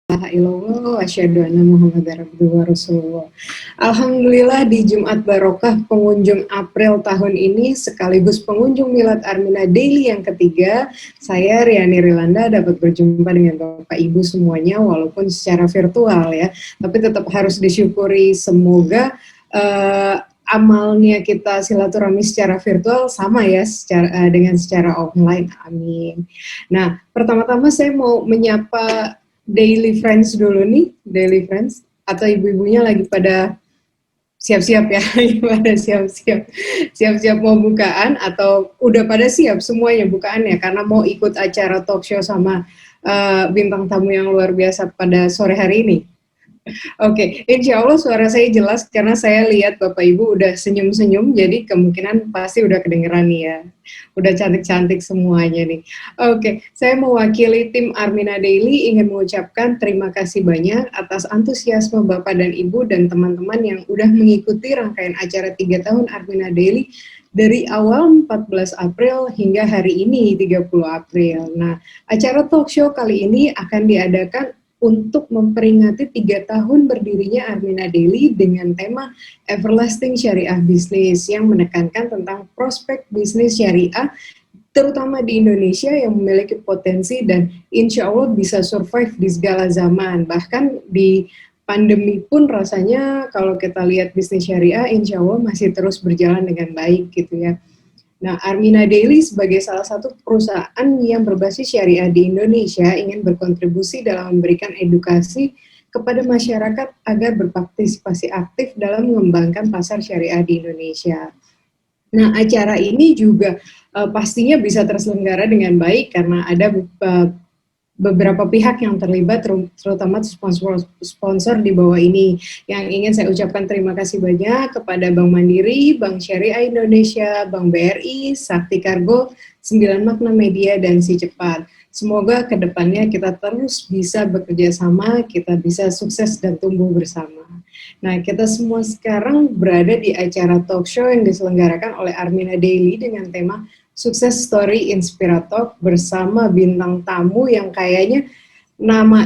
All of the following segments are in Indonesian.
Illallah, asyhadu anna Muhammadar abduhu wa rasulullah. Alhamdulillah di Jumat Barokah pengunjung April tahun ini sekaligus pengunjung Milad Armina Daily yang ketiga, saya Riani Rilanda dapat berjumpa dengan Bapak Ibu semuanya walaupun secara virtual ya, tapi tetap harus disyukuri semoga amalnya kita silaturahmi secara virtual sama ya dengan secara online. Amin. Nah, pertama-tama saya mau menyapa Daily Friends dulu nih, Daily Friends, atau ibu-ibunya lagi pada siap-siap ya, pada siap-siap mau bukaan atau udah pada siap semuanya bukaannya karena mau ikut acara talk show sama bintang tamu yang luar biasa pada sore hari ini. Oke, insya Allah suara saya jelas karena saya lihat Bapak Ibu udah senyum-senyum, jadi kemungkinan pasti udah kedengeran nih ya. Udah cantik-cantik semuanya nih. Oke, saya mewakili tim Armina Daily ingin mengucapkan terima kasih banyak atas antusiasme Bapak dan Ibu dan teman-teman yang udah mengikuti rangkaian acara 3 tahun Armina Daily dari awal 14 April hingga hari ini 30 April. Nah, acara talk show kali ini akan diadakan untuk memperingati 3 tahun berdirinya Armina Daily dengan tema Everlasting Syariah Business yang menekankan tentang prospek bisnis syariah terutama di Indonesia yang memiliki potensi dan insya Allah bisa survive di segala zaman. Bahkan di pandemi pun rasanya kalau kita lihat bisnis syariah insya Allah masih terus berjalan dengan baik gitu ya. Nah, Armina Daily sebagai salah satu perusahaan yang berbasis syariah di Indonesia ingin berkontribusi dalam memberikan edukasi kepada masyarakat agar berpartisipasi aktif dalam mengembangkan pasar syariah di Indonesia. Nah, acara ini juga pastinya bisa terselenggara dengan baik karena ada beberapa pihak yang terlibat, terutama sponsor di bawah ini. Yang ingin saya ucapkan terima kasih banyak kepada Bank Mandiri, Bank Syariah Indonesia, Bank BRI, Sakti Kargo, 9 Makna Media, dan Si Cepat. Semoga kedepannya kita terus bisa bekerja sama, kita bisa sukses dan tumbuh bersama. Nah, kita semua sekarang berada di acara talk show yang diselenggarakan oleh Armina Daily dengan tema Sukses Story Inspiratalk bersama bintang tamu yang kayaknya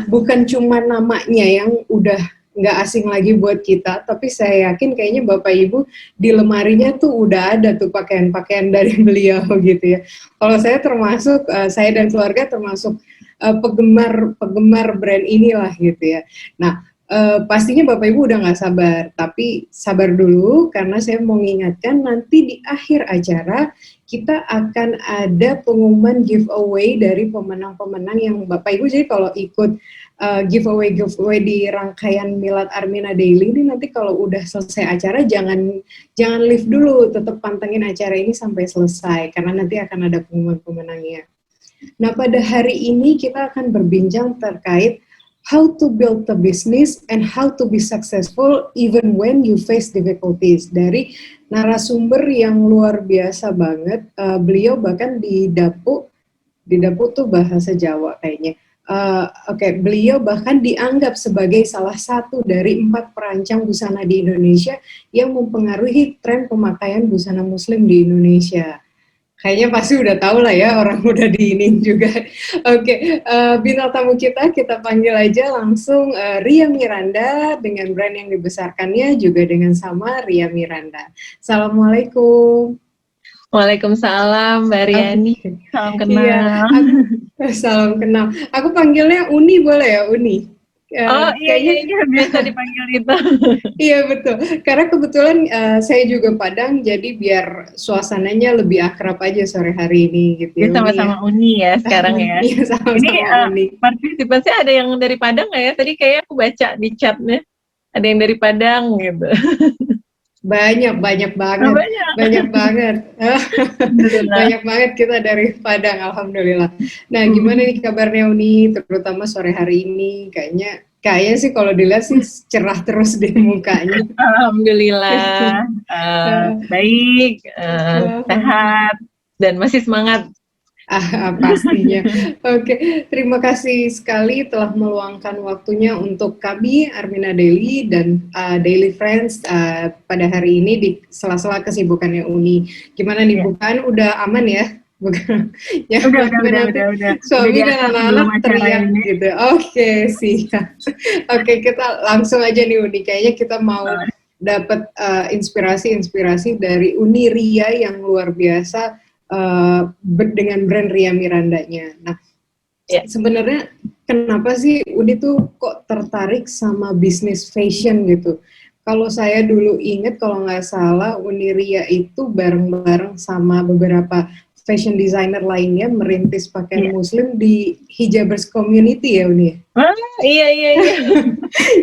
bukan cuma namanya yang udah nggak asing lagi buat kita, tapi saya yakin kayaknya Bapak Ibu di lemarinya tuh udah ada tuh pakaian-pakaian dari beliau gitu ya. Kalau saya termasuk, saya dan keluarga termasuk penggemar brand inilah gitu ya. Nah, pastinya Bapak Ibu udah nggak sabar, tapi sabar dulu karena saya mau mengingatkan nanti di akhir acara kita akan ada pengumuman giveaway dari pemenang-pemenang yang Bapak Ibu. Jadi kalau ikut giveaway di rangkaian Milad Armina Daily ini nanti kalau udah selesai acara jangan leave dulu, tetap pantengin acara ini sampai selesai karena nanti akan ada pengumuman pemenangnya. Nah, pada hari ini kita akan berbincang terkait how to build a business and how to be successful even when you face difficulties dari narasumber yang luar biasa banget. Beliau bahkan di Dapu tuh bahasa Jawa kayaknya. Beliau bahkan dianggap sebagai salah satu dari 4 perancang busana di Indonesia yang mempengaruhi tren pemakaian busana muslim di Indonesia. Kayaknya pasti udah tahu lah ya, orang udah diinin juga. Bintang tamu kita panggil aja langsung Ria Miranda dengan brand yang dibesarkannya juga dengan sama Ria Miranda. Assalamualaikum. Waalaikumsalam Mbak Riani. Salam kenal. Iya, salam kenal. Aku panggilnya Uni boleh ya, Uni? Kayaknya biasa dipanggil itu. Iya betul, karena kebetulan saya juga Padang, jadi biar suasananya lebih akrab aja sore hari ini gitu ya. Sama-sama Uni ya sekarang ya. Iya sama-sama Uni. Partisipasinya ada yang dari Padang nggak ya? Tadi kayaknya aku baca di chatnya ada yang dari Padang gitu. Banyak banget. Banyak banget kita dari Padang, alhamdulillah. Nah, gimana nih kabarnya Uni, terutama sore hari ini? Kayaknya sih kalau dilihat sih cerah terus di mukanya. Alhamdulillah, baik, sehat, dan masih semangat. Pastinya. Terima kasih sekali telah meluangkan waktunya untuk kami Armina Daily dan Daily Friends pada hari ini di sela-sela kesibukannya Uni. Gimana nih bukaan udah aman ya Bukan, jangan Udah, nanti udah. Udah suami dan diatur sebelum anak-anak acara teriak ini. gitu. Oke, siap. Oke, kita langsung aja nih Uni. Kayaknya kita mau dapat inspirasi-inspirasi dari Uni Ria yang luar biasa dengan brand Ria Mirandanya. Nah, Ya. sebenarnya kenapa sih Uni tuh kok tertarik sama bisnis fashion gitu? Kalau saya dulu inget, kalau nggak salah, Uniria itu bareng-bareng sama beberapa fashion designer lainnya merintis pakaian Iya. muslim di hijabers community ya Uni. Ah, iya.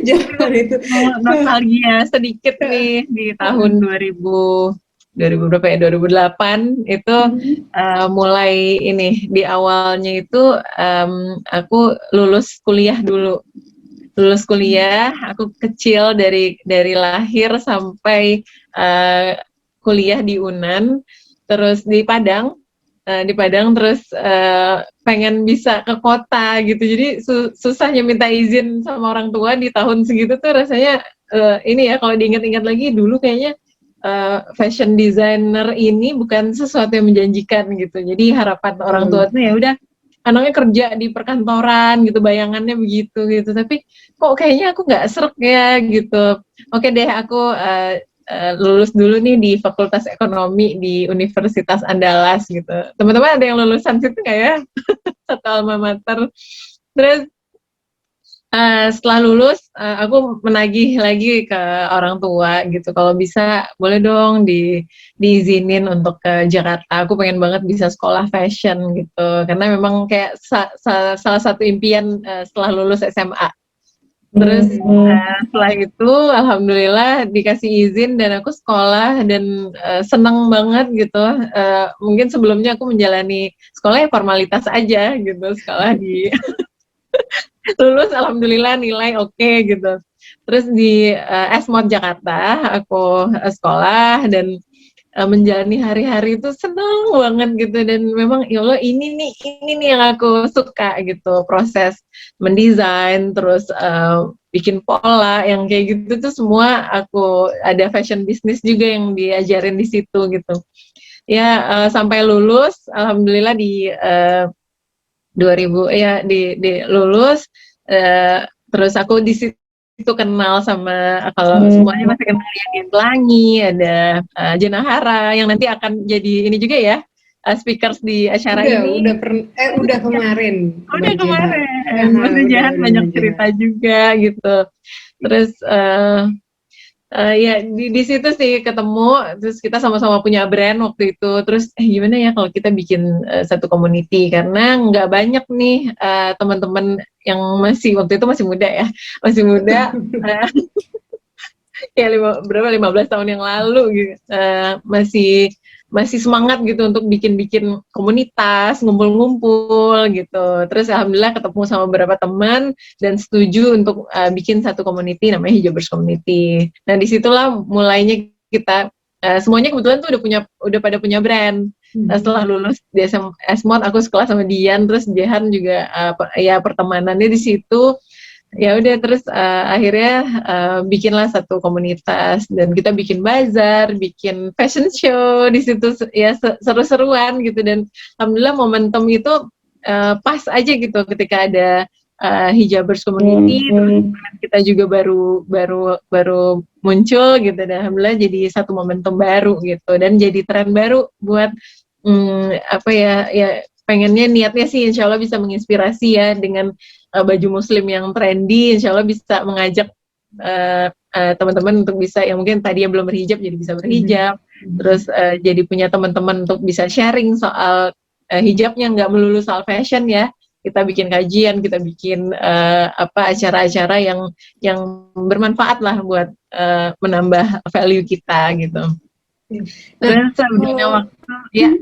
Jangan itu. Nostalgia sedikit nih di tahun 2000 berapa ya, 2008 itu mulai ini, di awalnya itu aku lulus kuliah dulu. Lulus kuliah, aku kecil dari lahir sampai kuliah di UNAN, terus di Padang, terus pengen bisa ke kota gitu, jadi susahnya minta izin sama orang tua di tahun segitu tuh rasanya ini ya, kalau diingat-ingat lagi dulu kayaknya fashion designer ini bukan sesuatu yang menjanjikan gitu, jadi harapan orang tua tuh ya udah anaknya kerja di perkantoran gitu, bayangannya begitu gitu, tapi kok kayaknya aku nggak srek ya gitu. Oke deh, aku lulus dulu nih di Fakultas Ekonomi di Universitas Andalas gitu. Teman-teman ada yang lulusan situ nggak ya? Satu alma mater. Terus setelah lulus aku menagih lagi ke orang tua gitu, kalau bisa boleh dong diizinin untuk ke Jakarta, aku pengen banget bisa sekolah fashion gitu, karena memang kayak salah satu impian setelah lulus SMA. Terus setelah itu alhamdulillah dikasih izin dan aku sekolah dan seneng banget gitu. Mungkin sebelumnya aku menjalani sekolah ya formalitas aja gitu, sekolah di lulus alhamdulillah nilai oke gitu. Terus di Esmod Jakarta aku sekolah dan menjalani hari-hari itu senang banget gitu, dan memang ya Allah ini nih yang aku suka gitu, proses mendesain terus bikin pola yang kayak gitu tuh semua aku, ada fashion business juga yang diajarin di situ gitu ya. Sampai lulus alhamdulillah di 2000 ya di lulus, terus aku di situ kenal sama, kalau semuanya masih kenal ya, di Pelangi, ada Jenahara yang nanti akan jadi ini juga ya, speakers di acara ini. Udah kemarin. Udah kemarin, Mas Jahan banyak cerita juga gitu. Terus ya di situ sih ketemu, terus kita sama-sama punya brand waktu itu. Terus gimana ya kalau kita bikin satu community, karena nggak banyak nih teman-teman yang waktu itu masih muda ya, ya 15 tahun yang lalu gitu, masih semangat gitu untuk bikin komunitas, ngumpul-ngumpul gitu. Terus alhamdulillah ketemu sama beberapa teman dan setuju untuk bikin satu community namanya Hijabers Community. Nah disitulah mulainya kita semuanya kebetulan tuh udah pada punya brand. Setelah lulus di Esmod, aku sekelas sama Dian, terus Jehan juga ya pertemanannya di situ. Ya udah, terus akhirnya bikinlah satu komunitas dan kita bikin bazar, bikin fashion show di situ ya, seru-seruan gitu. Dan alhamdulillah momentum itu pas aja gitu ketika ada hijabers community, terus kita juga baru muncul gitu, dan alhamdulillah jadi satu momentum baru gitu dan jadi tren baru buat apa ya pengennya, niatnya sih insya Allah bisa menginspirasi ya dengan baju muslim yang trendy, insya Allah bisa mengajak teman-teman untuk bisa, yang mungkin tadi yang belum berhijab jadi bisa berhijab, terus jadi punya teman-teman untuk bisa sharing soal hijabnya, nggak melulu soal fashion ya. Kita bikin kajian, kita bikin acara-acara yang bermanfaat lah buat menambah value kita gitu. Terus udah waktu ya.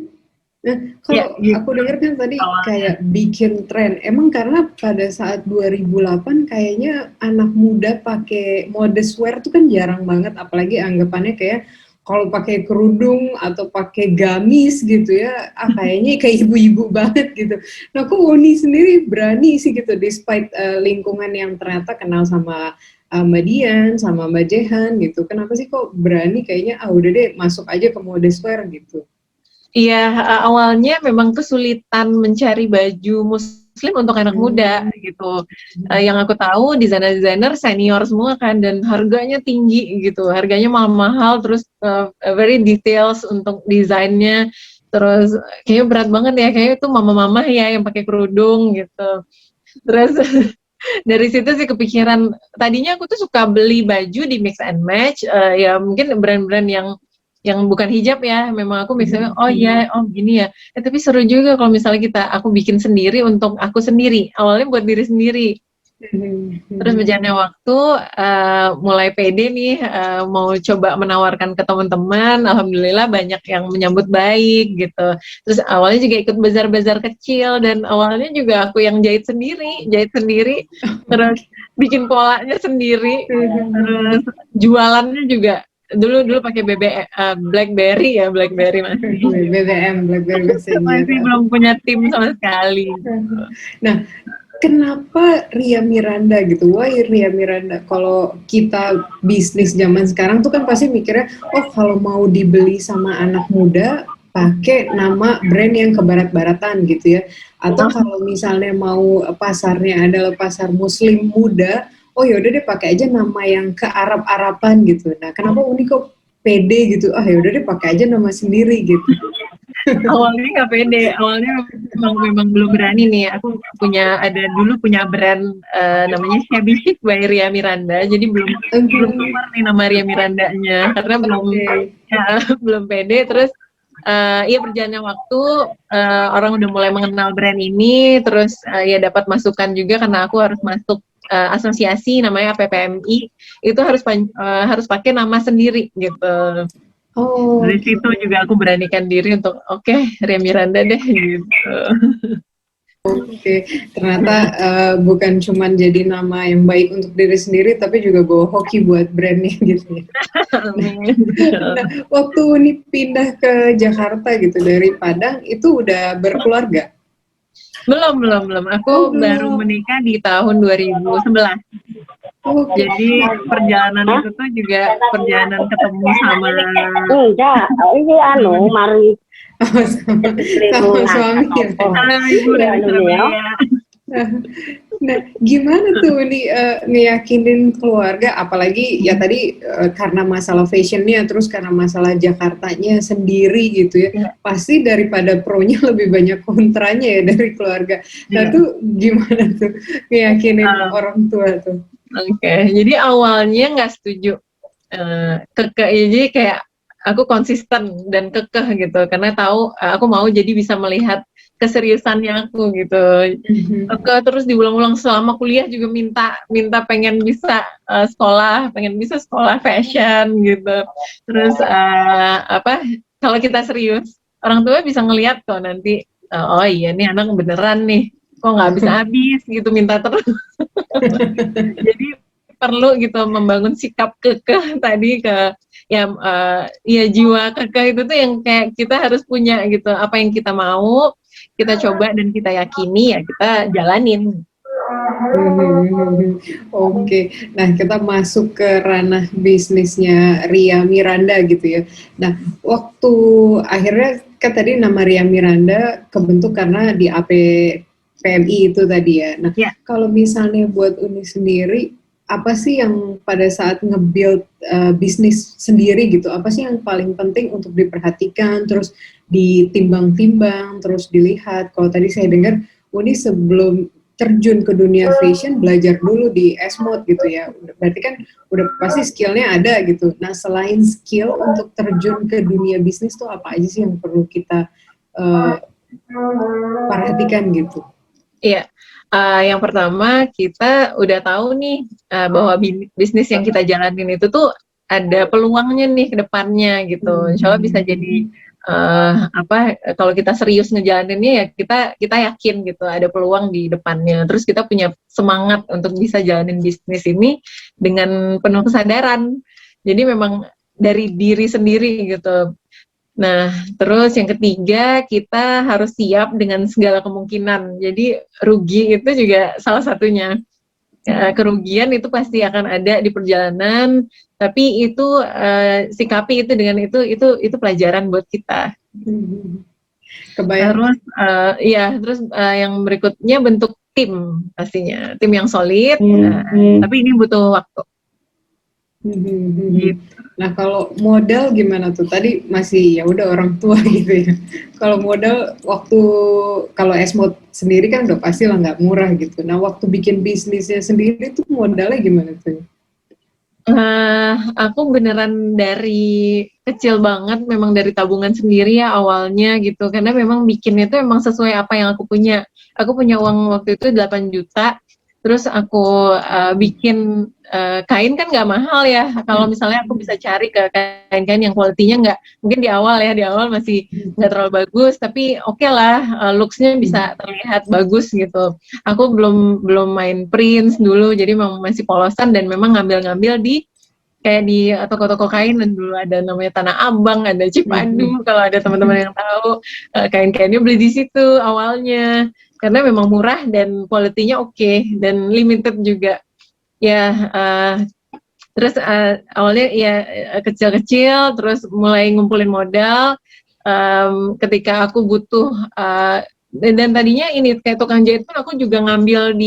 Nah, kalau aku dengar kan tadi kayak bikin tren, emang karena pada saat 2008 kayaknya anak muda pakai modest wear tuh kan jarang banget, apalagi anggapannya kayak kalau pakai kerudung atau pakai gamis gitu ya, kayaknya kayak ibu-ibu banget gitu. Nah, kok Uni sendiri berani sih gitu, despite lingkungan yang ternyata kenal sama Mbak Dian, sama Mbak Jehan gitu. Kenapa sih kok berani kayaknya udah deh masuk aja ke modest wear gitu? Iya, awalnya memang kesulitan mencari baju muslim untuk anak muda gitu. Yang aku tahu desainer-desainer senior semua kan dan harganya tinggi gitu. Harganya mahal-mahal terus very details untuk desainnya. Terus kayaknya berat banget ya, kayaknya itu mama-mama ya yang pakai kerudung gitu. Terus dari situ sih kepikiran, tadinya aku tuh suka beli baju di mix and match, ya mungkin brand-brand yang bukan hijab ya, memang aku misalnya, oh iya, oh gini ya, tapi seru juga kalau misalnya aku bikin sendiri untuk aku sendiri, awalnya buat diri sendiri. Terus berjalannya waktu, mulai pede nih, mau coba menawarkan ke teman-teman, alhamdulillah banyak yang menyambut baik gitu. Terus awalnya juga ikut bazar-bazar kecil dan awalnya juga aku yang jahit sendiri, terus bikin polanya sendiri, terus jualannya juga dulu pakai BlackBerry ya, BlackBerry masih. BlackBerry Masih belum punya tim sama sekali. Nah, kenapa Ria Miranda gitu? Why Ria Miranda? Kalau kita bisnis zaman sekarang tuh kan pasti mikirnya, oh kalau mau dibeli sama anak muda, pakai nama brand yang ke barat-baratan gitu ya. Atau kalau misalnya mau pasarnya adalah pasar muslim muda, oh yaudah deh pakai aja nama yang ke Arab-Araban gitu. Nah, kenapa Uni kok pede gitu? Ah yaudah deh pakai aja nama sendiri gitu. Awalnya nggak pede, awalnya memang belum berani nih. Aku dulu punya brand namanya Shabby Chic by Ria Miranda, jadi belum keluar nih nama Ria Mirandanya karena belum pede. Terus iya berjalannya waktu, orang udah mulai mengenal brand ini, terus ya dapat masukan juga karena aku harus masuk asosiasi namanya APPMI, itu harus pakai nama sendiri gitu. Dari situ juga aku beranikan diri untuk Ria Miranda deh gitu. Ternyata bukan cuma jadi nama yang baik untuk diri sendiri, tapi juga bawa hoki buat brandnya gitu ya. Nah, waktu ini pindah ke Jakarta gitu dari Padang, itu udah berkeluarga? Belum. Aku baru menikah di tahun 2011. Jadi perjalanan itu tuh juga perjalanan ketemu sama ini mari sama suami ya. Ibu dari Surabaya. Nah, gimana tuh nih ngeyakinin keluarga, apalagi ya tadi karena masalah fashionnya, terus karena masalah Jakartanya sendiri gitu ya, pasti daripada pro-nya lebih banyak kontranya ya dari keluarga. Nah tuh gimana tuh ngeyakinin orang tua tuh? Jadi awalnya nggak setuju, jadi kayak aku konsisten dan kekeh gitu, karena tahu aku mau jadi bisa melihat keseriusannya aku gitu. Terus diulang-ulang selama kuliah juga minta pengen bisa sekolah fashion gitu. Terus kalau kita serius, orang tua bisa ngelihat kok nanti, oh iya nih anak beneran nih, kok nggak habis gitu minta terus. Jadi perlu gitu membangun sikap kekeh tadi ya jiwa kekeh itu tuh yang kayak kita harus punya gitu, apa yang kita mau kita coba dan kita yakini ya kita jalanin. Nah kita masuk ke ranah bisnisnya Ria Miranda gitu ya. Nah waktu akhirnya kan tadi nama Ria Miranda kebentuk karena di APPMI itu tadi ya. Nah kalau misalnya buat Uni sendiri, apa sih yang pada saat nge-build bisnis sendiri gitu, apa sih yang paling penting untuk diperhatikan, terus ditimbang-timbang, terus dilihat? Kalau tadi saya dengar Uni sebelum terjun ke dunia fashion belajar dulu di S-Mode gitu ya, berarti kan udah pasti skillnya ada gitu. Nah selain skill untuk terjun ke dunia bisnis tuh apa aja sih yang perlu kita perhatikan gitu? Iya, yang pertama kita udah tahu nih bahwa bisnis yang kita jalanin itu tuh ada peluangnya nih ke depannya gitu. Insya Allah bisa jadi kalau kita serius ngejalaninnya ya kita yakin gitu ada peluang di depannya. Terus kita punya semangat untuk bisa jalanin bisnis ini dengan penuh kesadaran. Jadi memang dari diri sendiri gitu. Nah, terus yang ketiga kita harus siap dengan segala kemungkinan. Jadi rugi itu juga salah satunya. Kerugian itu pasti akan ada di perjalanan, tapi itu sikapi itu dengan itu pelajaran buat kita Kebayang. Terus yang berikutnya bentuk tim pastinya, tim yang solid, tapi ini butuh waktu. Gitu. Nah kalau modal gimana tuh? Tadi masih ya udah orang tua gitu ya. Kalau modal waktu kalau Esmod sendiri kan udah pasti lah nggak murah gitu. Nah waktu bikin bisnisnya sendiri tuh modalnya gimana tuh? Aku beneran dari kecil banget, memang dari tabungan sendiri ya awalnya gitu, karena memang bikinnya itu emang sesuai apa yang aku punya. Aku punya uang waktu itu 8 juta, terus aku bikin kain kan nggak mahal ya. Kalau misalnya aku bisa cari ke kain-kain yang kualitinya nggak, mungkin di awal masih nggak terlalu bagus, tapi oke lah, looks-nya bisa terlihat bagus gitu. Aku belum main prints dulu, jadi memang masih polosan dan memang ngambil-ngambil di kayak di toko-toko kain. Dan dulu ada namanya Tanah Abang, ada Cipadu, kalau ada teman-teman yang tahu, kain-kainnya beli di situ awalnya karena memang murah dan kualitinya oke, dan limited juga ya. Terus awalnya ya kecil-kecil, terus mulai ngumpulin modal. Ketika aku butuh dan tadinya ini kayak tukang jahit pun aku juga ngambil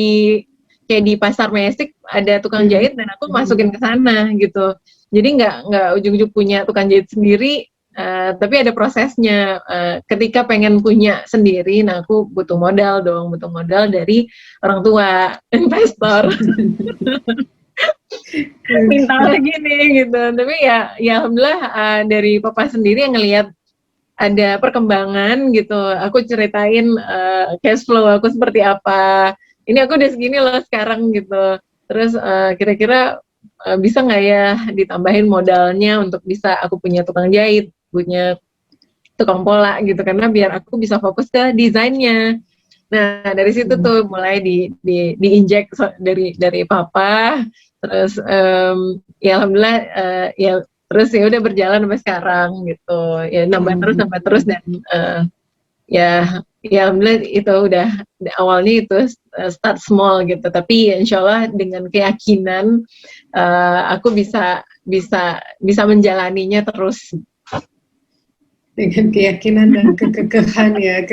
kayak di pasar Mesik ada tukang jahit dan aku masukin ke sana gitu. Jadi nggak ujung-ujung punya tukang jahit sendiri, tapi ada prosesnya. Ketika pengen punya sendiri, nah aku butuh modal dari orang tua, investor. Minta lagi nih gitu. Tapi ya alhamdulillah dari papa sendiri yang ngelihat ada perkembangan gitu. Aku ceritain cash flow aku seperti apa. Ini aku udah segini loh sekarang gitu. Terus kira-kira bisa nggak ya ditambahin modalnya untuk bisa aku punya tukang jahit, punya tukang pola gitu, karena biar aku bisa fokus ke desainnya. Nah dari situ tuh mulai diinjek dari papa. Terus ya alhamdulillah ya terus ya udah berjalan sampai sekarang gitu, ya nambah terus dan ya alhamdulillah itu udah awalnya itu start small gitu, tapi insya Allah dengan keyakinan aku bisa menjalaninya terus. Dengan keyakinan dan kekekahan ya,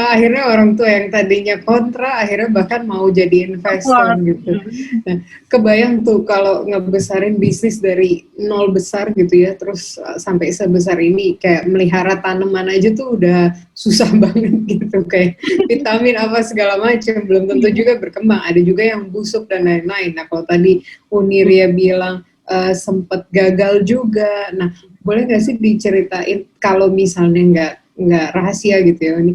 akhirnya orang tua yang tadinya kontra akhirnya bahkan mau jadi investor gitu. Nah, kebayang tuh kalau ngebesarin bisnis dari nol besar gitu ya, terus sampai sebesar ini, kayak melihara tanaman aja tuh udah susah banget gitu, kayak vitamin apa segala macam belum tentu juga berkembang, ada juga yang busuk dan lain-lain. Nah kalau tadi Uniria bilang sempat gagal juga. Nah, boleh nggak sih diceritain kalau misalnya nggak rahasia gitu ya, ini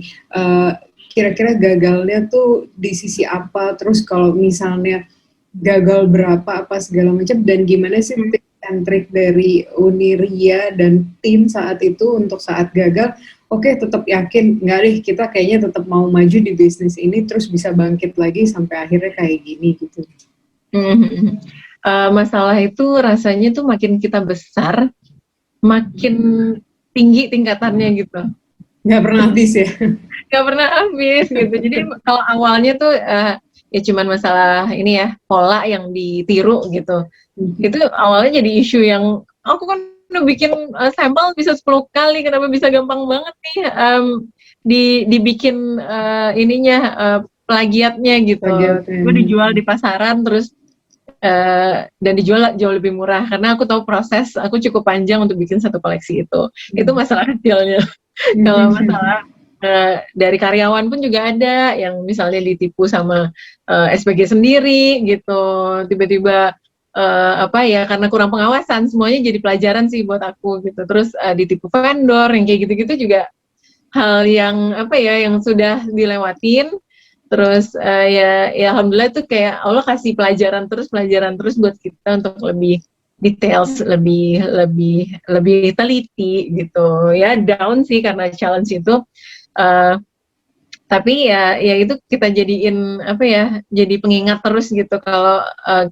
kira-kira gagalnya tuh di sisi apa? Terus kalau misalnya gagal berapa apa segala macam, dan gimana sih tips and trik dari Uniria dan tim saat itu untuk saat gagal? Oke, tetap yakin nggak deh, kita kayaknya tetap mau maju di bisnis ini, terus bisa bangkit lagi sampai akhirnya kayak gini gitu. Masalah itu rasanya tuh makin kita besar, makin tinggi tingkatannya gitu. Nggak pernah habis ya? Nggak pernah habis gitu. Jadi kalau awalnya tuh ya cuman masalah ini ya, pola yang ditiru gitu. Itu awalnya jadi isu yang aku kan udah bikin sampel bisa 10 kali, kenapa bisa gampang banget nih dibikin ininya plagiatnya gitu. Gue dijual di pasaran terus dan dijual jauh lebih murah karena aku tahu proses aku cukup panjang untuk bikin satu koleksi itu. Itu masalah kecilnya. Kalau masalah dari karyawan pun juga ada yang misalnya ditipu sama SPG sendiri gitu, tiba-tiba karena kurang pengawasan semuanya jadi pelajaran sih buat aku gitu. Terus ditipu vendor yang kayak gitu-gitu juga hal yang yang sudah dilewatin. Terus ya alhamdulillah tuh kayak Allah kasih pelajaran terus buat kita untuk lebih details, lebih teliti gitu. Ya down sih karena challenge itu, tapi ya itu kita jadiin jadi pengingat terus gitu. Kalau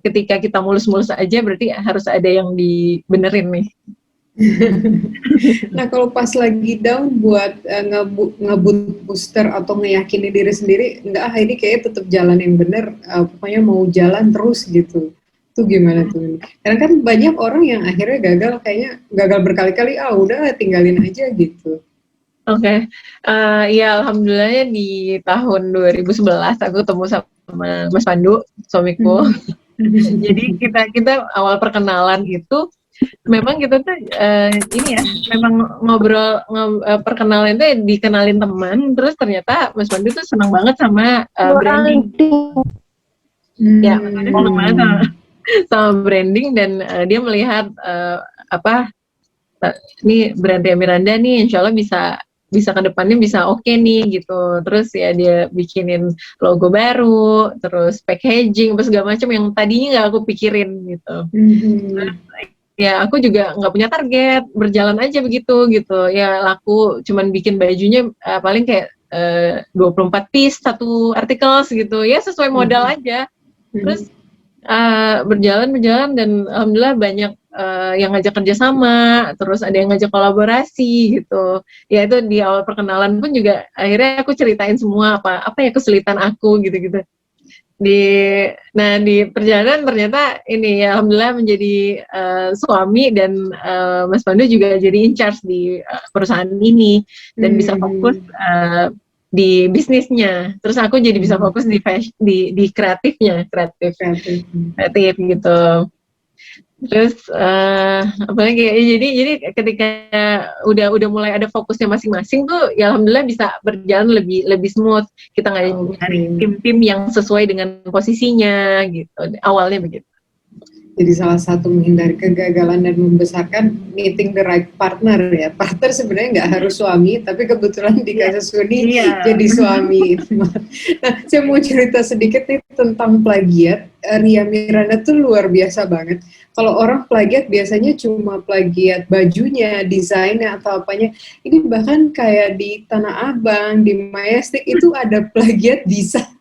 ketika kita mulus-mulus aja berarti harus ada yang dibenerin nih. Nah kalau pas lagi down buat ngebut booster atau ngeyakini diri sendiri, enggak ini kayaknya tetap jalan yang bener, pokoknya mau jalan terus gitu. Itu Itu gimana tuh? Karena kan banyak orang yang akhirnya gagal berkali-kali, udah tinggalin aja gitu. Oke, ya alhamdulillahnya di tahun 2011 aku ketemu sama Mas Pandu, suamiku. Jadi kita awal perkenalan itu memang kita tuh ini ya, memang perkenalan itu dikenalin teman, terus ternyata Mas Pandu tuh senang banget sama branding. Ya, Mas Pandu senang banget sama branding dan dia melihat ini brand Ria Miranda nih, insya Allah bisa ke depannya bisa oke nih gitu. Terus ya dia bikinin logo baru, terus packaging, terus segala macam yang tadinya nggak aku pikirin gitu. Terus, ya aku juga nggak punya target, berjalan aja begitu gitu. Ya laku cuman bikin bajunya paling kayak 24 piece satu artikel gitu. Ya sesuai modal aja. Terus berjalan dan alhamdulillah banyak yang ngajak kerjasama, terus ada yang ngajak kolaborasi gitu. Ya itu di awal perkenalan pun juga akhirnya aku ceritain semua apa ya kesulitan aku gitu. Di perjalanan ternyata ini ya alhamdulillah menjadi suami dan Mas Pandu juga jadi in charge di perusahaan ini dan bisa fokus di bisnisnya, terus aku jadi bisa fokus di kreatif gitu. Terus apalagi jadi ketika udah mulai ada fokusnya masing-masing tuh ya alhamdulillah bisa berjalan lebih smooth. Kita nggak nyari tim-tim yang sesuai dengan posisinya gitu. Awalnya begitu. Jadi salah satu menghindari kegagalan dan membesarkan meeting the right partner ya. Partner sebenarnya nggak harus suami, tapi kebetulan di kasus Uni jadi suami. Nah, saya mau cerita sedikit nih tentang plagiat. Ria Miranda tuh luar biasa banget. Kalau orang plagiat biasanya cuma plagiat bajunya, desainnya atau apanya. Ini bahkan kayak di Tanah Abang, di Majestic itu ada plagiat desain.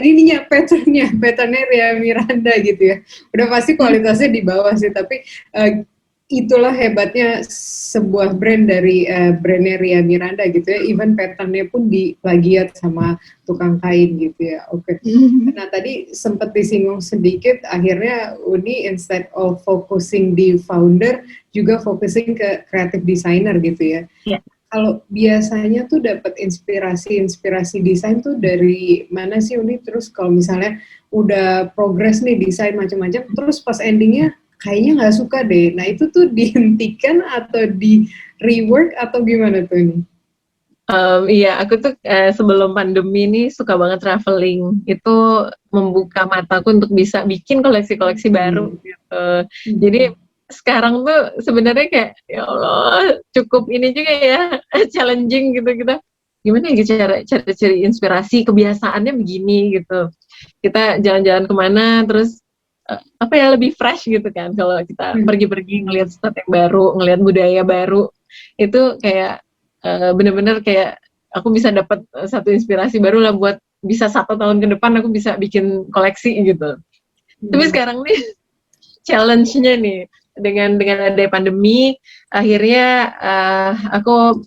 Ininya patternnya Ria Miranda gitu ya. Udah pasti kualitasnya di bawah sih, tapi itulah hebatnya sebuah brand dari brandnya Ria Miranda gitu ya. Even patternnya pun diplagiat sama tukang kain gitu ya. Oke. Nah tadi sempat disinggung sedikit, akhirnya Uni instead of focusing di founder juga focusing ke creative designer gitu ya. Yeah. Kalau biasanya tuh dapat inspirasi desain tuh dari mana sih Uni? Terus kalau misalnya udah progres nih desain macam-macam, terus pas endingnya kayaknya nggak suka deh. Nah itu tuh dihentikan atau di rework atau gimana tuh Uni? Iya, aku tuh sebelum pandemi ini suka banget traveling. Itu membuka mataku untuk bisa bikin koleksi-koleksi baru gitu. Jadi sekarang tuh sebenarnya kayak ya Allah cukup ini juga ya challenging gitu kita gimana ya cara cari inspirasi kebiasaannya begini gitu kita jalan-jalan kemana terus apa ya lebih fresh gitu kan kalau kita pergi-pergi ngelihat spot yang baru ngelihat budaya baru itu kayak bener-bener kayak aku bisa dapat satu inspirasi baru lah buat bisa 1 tahun ke depan aku bisa bikin koleksi gitu. Tapi sekarang nih challenge-nya nih dengan ada pandemi akhirnya aku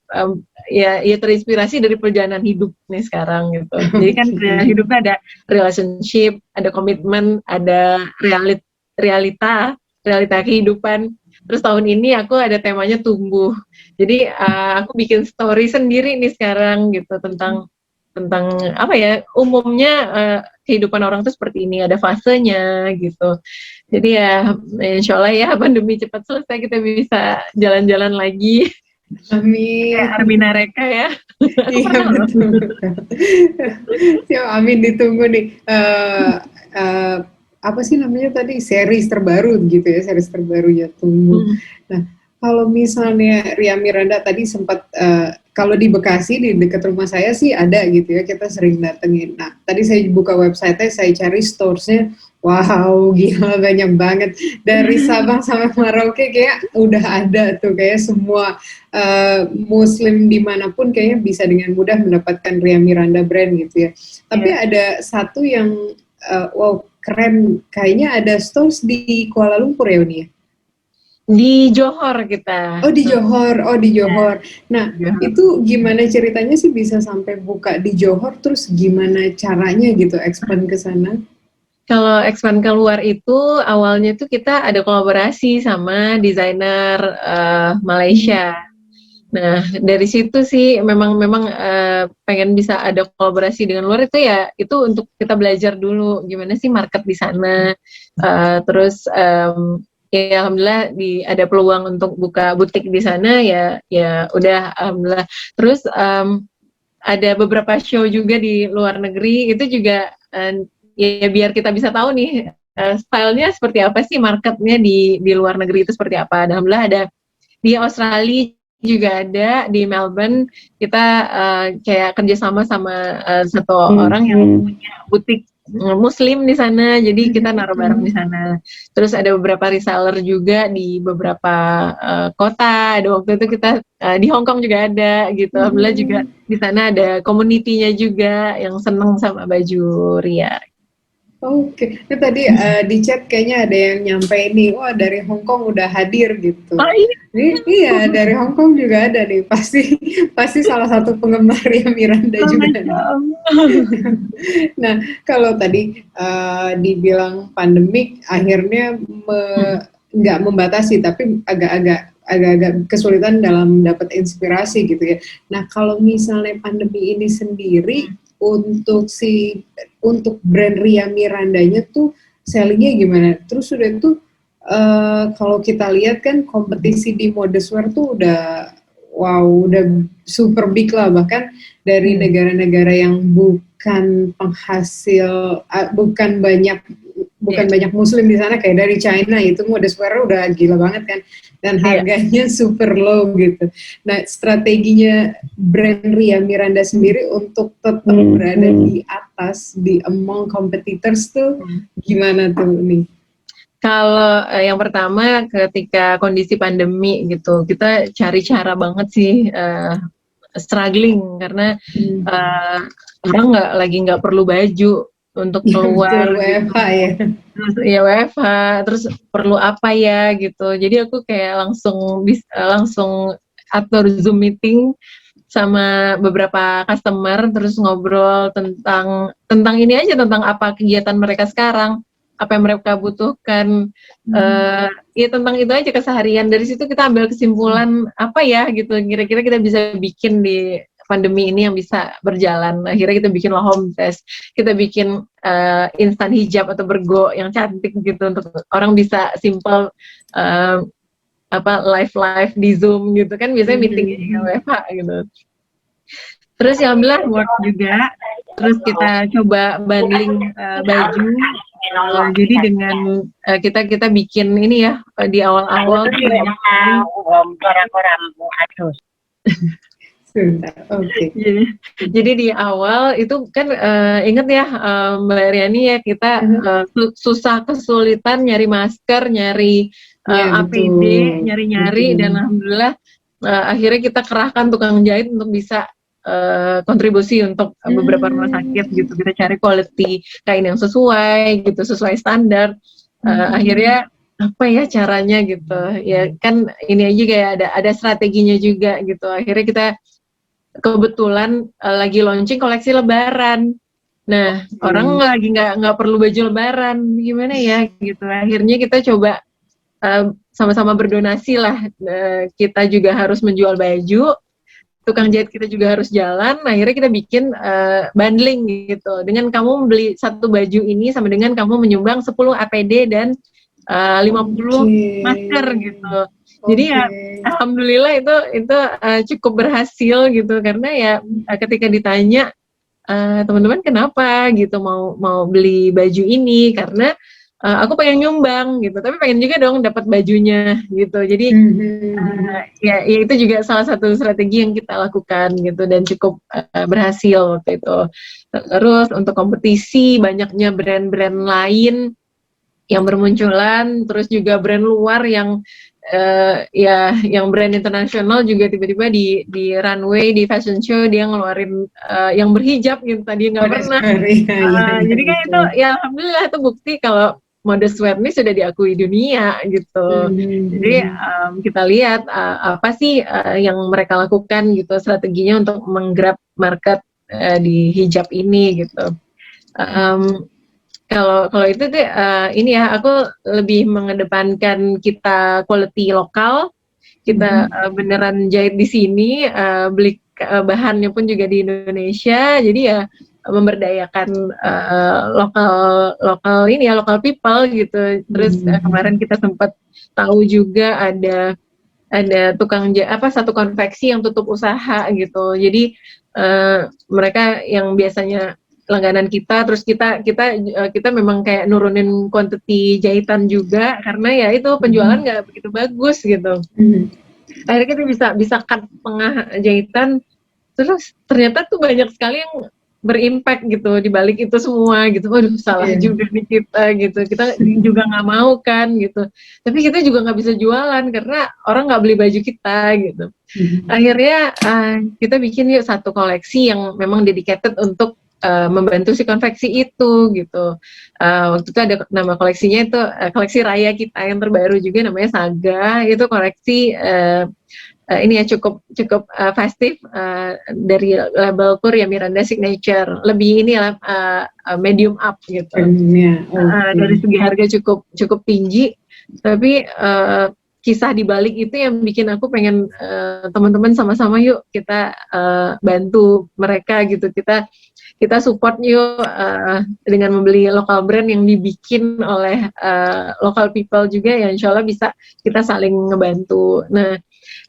ya terinspirasi dari perjalanan hidup nih sekarang gitu. Jadi kan perjalanan hidupnya ada relationship, ada komitmen, ada realita kehidupan. Terus tahun ini aku ada temanya tumbuh. Jadi aku bikin story sendiri nih sekarang gitu tentang apa ya umumnya kehidupan orang tuh seperti ini ada fasenya gitu. Jadi ya insya Allah ya pandemi cepat selesai kita bisa jalan-jalan lagi. Amin. Kayak Armina Reka ya. Iya betul. Siap, amin ditunggu nih. Apa sih namanya tadi series terbaru gitu ya, series terbarunya tunggu. Nah kalau misalnya Ria Miranda tadi sempat kalau di Bekasi di dekat rumah saya sih ada gitu ya kita sering datengin. Nah tadi saya buka website-nya saya cari stores-nya, wow gila banyak banget dari Sabang sampai Merauke kayak udah ada tuh kayak semua Muslim dimanapun kayaknya bisa dengan mudah mendapatkan Ria Miranda brand gitu ya. Tapi ada satu yang wow keren kayaknya ada stores di Kuala Lumpur ya Uni ya? Di Johor kita. Oh di Johor. Nah itu gimana ceritanya sih bisa sampai buka di Johor? Terus gimana caranya gitu expand ke sana? Kalau expand keluar itu awalnya tuh kita ada kolaborasi sama desainer Malaysia. Nah, dari situ sih memang pengen bisa ada kolaborasi dengan luar itu ya, itu untuk kita belajar dulu gimana sih market di sana. Terus ya alhamdulillah ada peluang untuk buka butik di sana ya udah alhamdulillah. Terus ada beberapa show juga di luar negeri itu juga ya biar kita bisa tahu nih stylenya seperti apa sih, marketnya di luar negeri itu seperti apa. Alhamdulillah ada di Australia juga ada, di Melbourne kita kayak kerjasama sama satu orang yang punya butik Muslim di sana, jadi kita naruh barang di sana. Terus ada beberapa reseller juga di beberapa kota. Ada waktu itu kita di Hong Kong juga ada gitu. Alhamdulillah juga di sana ada community-nya juga yang seneng sama baju Ria. Oke, nah, tadi di chat kayaknya ada yang nyampe ini, wah dari Hong Kong udah hadir gitu. Oh iya? Iya, dari Hong Kong juga ada nih, pasti salah satu penggemar ya Miranda juga. Nah, kalau tadi dibilang pandemik, akhirnya nggak membatasi, tapi agak kesulitan dalam dapat inspirasi gitu ya. Nah, kalau misalnya pandemi ini sendiri untuk brand Ria Mirandanya tuh sellingnya gimana? Terus udah itu kalau kita lihat kan kompetisi di modeswear tuh udah super big lah, bahkan dari negara-negara yang bukan penghasil bukan banyak Muslim di sana, kayak dari China itu modeswear udah gila banget kan, dan harganya super low gitu. Nah, strateginya brand Ria Miranda sendiri untuk tetap berada di atas di among competitors tuh gimana tuh nih? Kalau yang pertama ketika kondisi pandemi gitu, kita cari cara banget sih struggling karena orang nggak perlu baju untuk keluar. WFH ya. Terus ya WFH, terus perlu apa ya gitu. Jadi aku kayak langsung atur Zoom meeting sama beberapa customer, terus ngobrol tentang ini aja, tentang apa kegiatan mereka sekarang, apa yang mereka butuhkan, ya tentang itu aja keseharian. Dari situ kita ambil kesimpulan apa ya gitu, kira-kira kita bisa bikin di pandemi ini yang bisa berjalan. Akhirnya kita bikin lah home test, kita bikin instan hijab atau bergo yang cantik gitu untuk orang bisa simple live di Zoom gitu kan, biasanya meetingnya WFH gitu. Terus ya alhamdulillah work juga. Terus kita coba bundling baju. Jadi dengan kita bikin ini ya di awal-awal tuh banyak jadi di awal itu kan inget ya Mbak Riani ya, kita susah kesulitan nyari masker, nyari APD, nyari-nyari, dan alhamdulillah akhirnya kita kerahkan tukang jahit untuk bisa kontribusi untuk beberapa rumah sakit gitu. Kita cari quality kain yang sesuai gitu, sesuai standar. Akhirnya apa ya caranya gitu ya, kan ini aja kayak ada strateginya juga gitu. Akhirnya kita kebetulan lagi launching koleksi Lebaran. Nah, orang lagi nggak perlu baju Lebaran, gimana ya gitu. Akhirnya kita coba sama-sama berdonasi lah. Kita juga harus menjual baju, tukang jahit kita juga harus jalan. Akhirnya kita bikin bundling gitu. Dengan kamu beli satu baju ini sama dengan kamu menyumbang 10 APD dan 50 masker gitu. Jadi ya alhamdulillah itu cukup berhasil gitu, karena ya ketika ditanya teman-teman kenapa gitu mau beli baju ini, karena aku pengen nyumbang gitu, tapi pengen juga dong dapat bajunya gitu. Jadi ya itu juga salah satu strategi yang kita lakukan gitu, dan cukup berhasil waktu itu. Terus untuk kompetisi, banyaknya brand-brand lain yang bermunculan, terus juga brand luar yang yang brand internasional juga tiba-tiba di runway, di fashion show dia ngeluarin yang berhijab gitu, tadi nggak pernah. Jadi kan itu ya alhamdulillah itu bukti kalau modeswear ini sudah diakui dunia gitu. Jadi kita lihat apa sih yang mereka lakukan gitu, strateginya untuk menggrab market di hijab ini gitu. kalau itu tuh ini ya, aku lebih mengedepankan kita quality lokal, kita beneran jahit di sini, beli bahannya pun juga di Indonesia, jadi ya memberdayakan lokal lokal ini ya, lokal people gitu. Terus kemarin kita sempat tahu juga ada tukang satu konveksi yang tutup usaha gitu. Jadi mereka yang biasanya langganan kita, terus kita memang kayak nurunin quantity jahitan juga karena ya itu penjualan nggak begitu bagus gitu. Akhirnya kita bisa cut tengah jahitan, terus ternyata tuh banyak sekali yang berimpact gitu di balik itu semua gitu. Waduh, salah juga nih kita juga nggak mau kan gitu, tapi kita juga nggak bisa jualan karena orang nggak beli baju kita gitu. Akhirnya kita bikin yuk satu koleksi yang memang dedicated untuk membantu si konveksi itu gitu. Waktu itu ada nama koleksinya itu koleksi raya kita yang terbaru juga, namanya Saga. Itu koleksi ini ya cukup festif, dari labelku Ria Miranda Signature, lebih ini lah medium up gitu. Dari segi harga cukup tinggi, tapi kisah di balik itu yang bikin aku pengen teman-teman sama-sama yuk kita bantu mereka gitu, kita support yuk dengan membeli lokal brand yang dibikin oleh local people juga ya, insya Allah bisa kita saling ngebantu. Nah,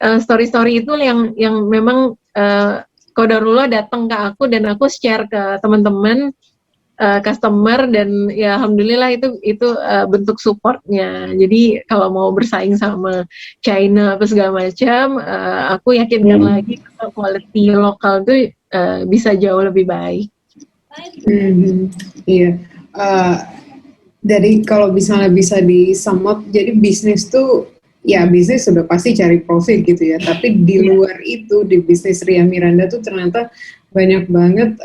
story-story itu yang memang qadarullah datang ke aku dan aku share ke teman-teman customer, dan ya alhamdulillah itu bentuk supportnya. Jadi kalau mau bersaing sama China apa segala macam, aku yakinkan lagi kalau quality lokal tuh bisa jauh lebih baik. Iya. Jadi kalau misalnya bisa di sum up, jadi bisnis tuh ya bisnis sudah pasti cari profit gitu ya, tapi di luar itu di bisnis Ria Miranda tuh ternyata banyak banget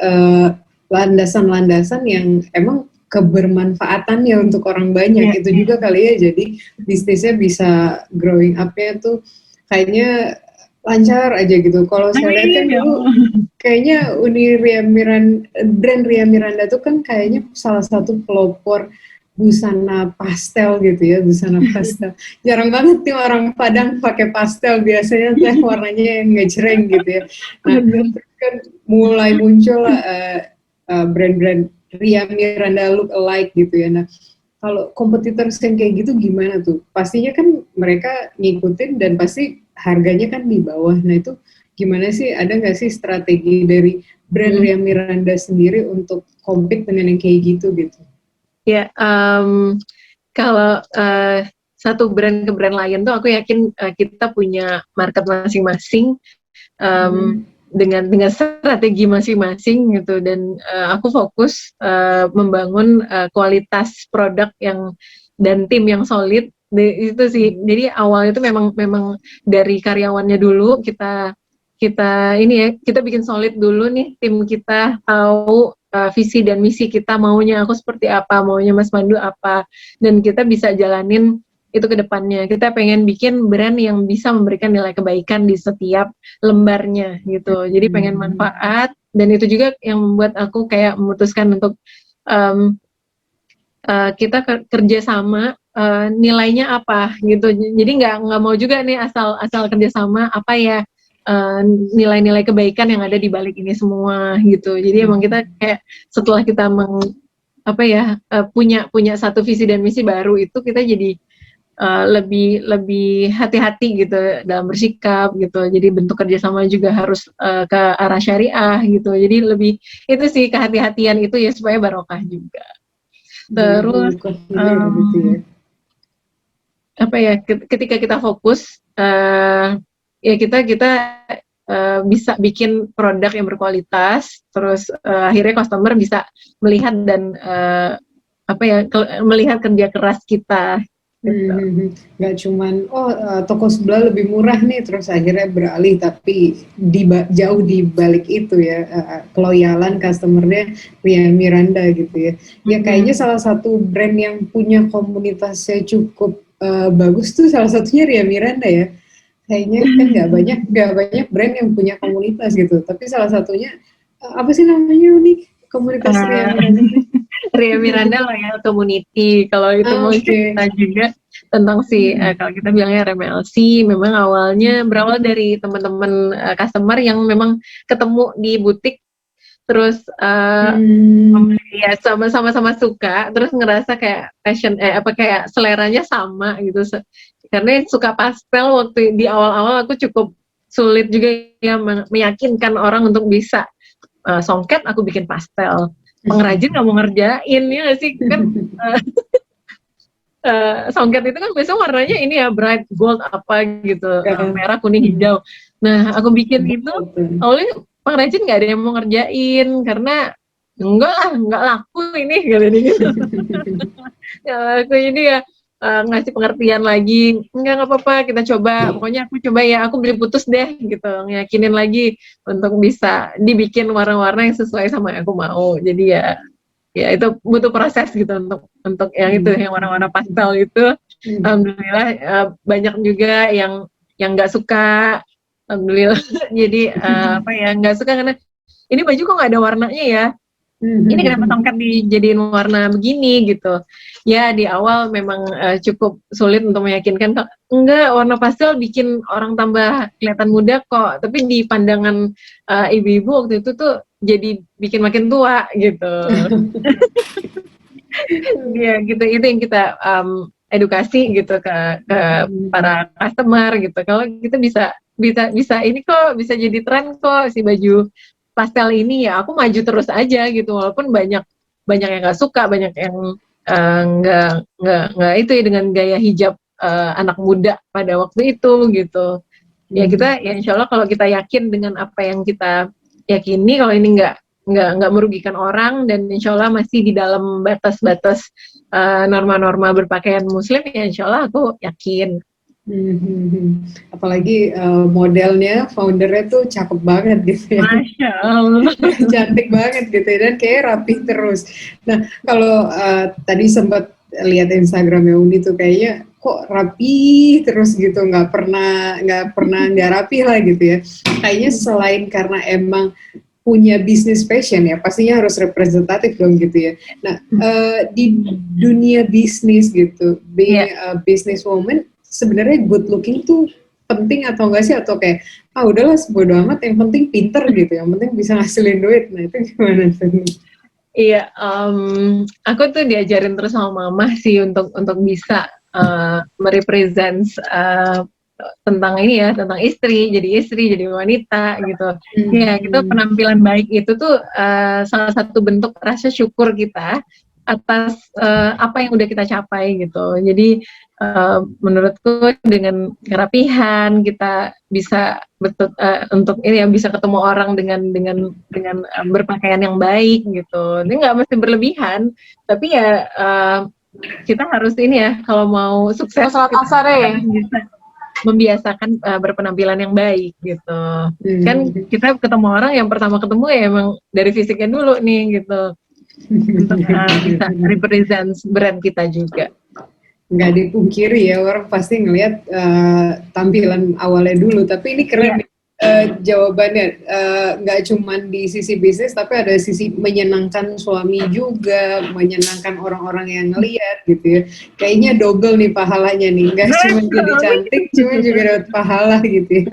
landasan-landasan yang emang kebermanfaatannya untuk orang banyak. Itu juga kali ya, jadi bisnisnya bisa growing up-nya tuh kayaknya lancar aja gitu. Kalau saya lihat kan dulu kayaknya brand Ria Miranda tuh kan kayaknya salah satu pelopor busana pastel gitu ya, busana pastel. Jarang banget nih orang Padang pakai pastel, biasanya teh warnanya yang ngejreng gitu ya. Nah, terus kan mulai muncul brand-brand Ria Miranda look alike gitu ya. Nah, kalau kompetitor yang kayak gitu gimana tuh? Pastinya kan mereka ngikutin dan pasti harganya kan di bawah. Nah itu gimana sih? Ada nggak sih strategi dari brand Ria Miranda sendiri untuk compete dengan yang kayak gitu? Ya, kalau satu brand ke brand lain tuh aku yakin kita punya market masing-masing. Dengan strategi masing-masing gitu, dan aku fokus membangun kualitas produk dan tim yang solid itu sih. Jadi awal itu memang dari karyawannya dulu kita ini ya, kita bikin solid dulu nih, tim kita tahu visi dan misi kita, maunya aku seperti apa, maunya Mas Pandu apa, dan kita bisa jalanin itu ke depannya. Kita pengen bikin brand yang bisa memberikan nilai kebaikan di setiap lembarnya gitu. Jadi pengen manfaat, dan itu juga yang membuat aku kayak memutuskan untuk kita kerja sama, nilainya apa gitu. Jadi nggak mau juga nih asal kerja sama, apa ya nilai-nilai kebaikan yang ada di balik ini semua gitu. Jadi emang kita kayak setelah kita punya satu visi dan misi baru, itu kita jadi lebih hati-hati gitu dalam bersikap gitu. Jadi bentuk kerjasama juga harus ke arah syariah gitu. Jadi lebih itu sih, kehati-hatian itu ya supaya barokah juga. Terus ketika kita fokus ya kita bisa bikin produk yang berkualitas, terus akhirnya customer bisa melihat dan melihat kerja keras kita. Nggak cuman toko sebelah lebih murah nih terus akhirnya beralih, tapi jauh di balik itu ya keloyalan customernya Ria Miranda gitu ya. Ya kayaknya salah satu brand yang punya komunitasnya cukup bagus tuh salah satunya Ria Miranda ya. Kayaknya kan nggak banyak brand yang punya komunitas gitu, tapi salah satunya apa sih namanya nih komunitas Ria Miranda? Ria Miranda Loyal Community. Kalau itu mau cerita juga tentang kalau kita bilangnya RMLC, memang awalnya berawal dari teman-teman customer yang memang ketemu di butik, terus ya sama-sama suka, terus ngerasa kayak passion kayak seleranya sama gitu. Karena suka pastel, waktu di awal-awal aku cukup sulit juga ya meyakinkan orang untuk bisa songket aku bikin pastel. Pengrajin nggak mau ngerjain ya nggak sih kan. Songket itu kan biasanya warnanya ini ya bright gold apa gitu, merah, kuning, hijau. Nah aku bikin itu awalnya pengrajin nggak ada yang mau ngerjain karena nggak laku ini gitu. Ya, aku ini ya ngasih pengertian lagi, nggak apa-apa, kita coba, pokoknya aku coba ya, aku beli putus deh gitu, ngiyakinin lagi untuk bisa dibikin warna-warna yang sesuai sama yang aku mau. Jadi ya itu butuh proses gitu untuk yang itu, yang warna-warna pastel itu. Alhamdulillah banyak juga yang nggak suka, alhamdulillah. Jadi nggak suka karena ini baju kok nggak ada warnanya ya. Ini kenapa tongkat dijadiin warna begini gitu. Ya di awal memang cukup sulit untuk meyakinkan, enggak, warna pastel bikin orang tambah kelihatan muda kok, tapi di pandangan ibu-ibu waktu itu tuh jadi bikin makin tua gitu. Ya gitu, itu yang kita edukasi gitu ke para customer gitu. Kalau kita bisa ini kok, bisa jadi tren kok si baju pastel ini, ya aku maju terus aja gitu, walaupun banyak yang nggak suka, banyak yang nggak itu ya dengan gaya hijab anak muda pada waktu itu gitu. Ya kita ya insya Allah kalau kita yakin dengan apa yang kita yakini, kalau ini nggak merugikan orang dan insya Allah masih di dalam batas-batas norma-norma berpakaian muslim, ya insya Allah aku yakin. Apalagi modelnya, foundernya tuh cakep banget gitu ya. Masya Allah. Cantik banget gitu ya, dan kayak rapih terus. Nah kalau tadi sempat lihat Instagramnya Uni tuh kayaknya kok rapi terus gitu, nggak pernah nggak rapi lah gitu ya. Kayaknya selain karena emang punya bisnis passion ya, pastinya harus representatif dong gitu ya. Nah di dunia bisnis gitu, being a businesswoman, sebenarnya good looking tuh penting atau enggak sih, atau kayak udahlah bodo amat, yang penting pinter gitu, yang penting bisa ngasilin duit. Nah itu gimana tuh? Iya, aku tuh diajarin terus sama mama sih untuk bisa merepresent tentang ini ya, tentang istri, jadi wanita gitu. Ya itu penampilan baik itu tuh salah satu bentuk rasa syukur kita atas apa yang udah kita capai gitu. Jadi menurutku dengan kerapihan kita bisa untuk ini ya, bisa ketemu orang dengan berpakaian yang baik gitu. Ini nggak mesti berlebihan, tapi ya kita harus ini ya, kalau mau sukses bisa membiasakan berpenampilan yang baik gitu. Kan kita ketemu orang, yang pertama ketemu ya emang dari fisiknya dulu nih gitu. Untuk bisa represent brand kita juga. Nggak dipungkiri ya, orang pasti ngelihat tampilan awalnya dulu, tapi ini keren. Jawabannya nggak cuma di sisi bisnis, tapi ada sisi menyenangkan suami juga, menyenangkan orang-orang yang ngelihat gitu ya. Kayaknya double nih pahalanya nih, nggak cuma jadi cantik, cuma juga dapat pahala gitu ya.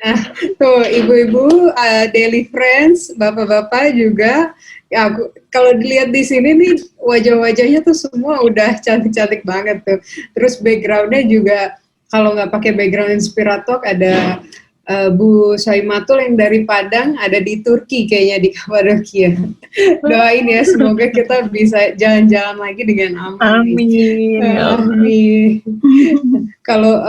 Nah, tuh ibu-ibu, daily friends, bapak-bapak juga. Ya, kalau dilihat di sini nih, wajah-wajahnya tuh semua udah cantik-cantik banget tuh. Terus backgroundnya juga, kalau nggak pakai background inspirator, ada Bu Soimatul yang dari Padang, ada di Turki kayaknya, di Kapadokia. Doain ya, semoga kita bisa jalan-jalan lagi dengan aman. Amin. Amin. Kalau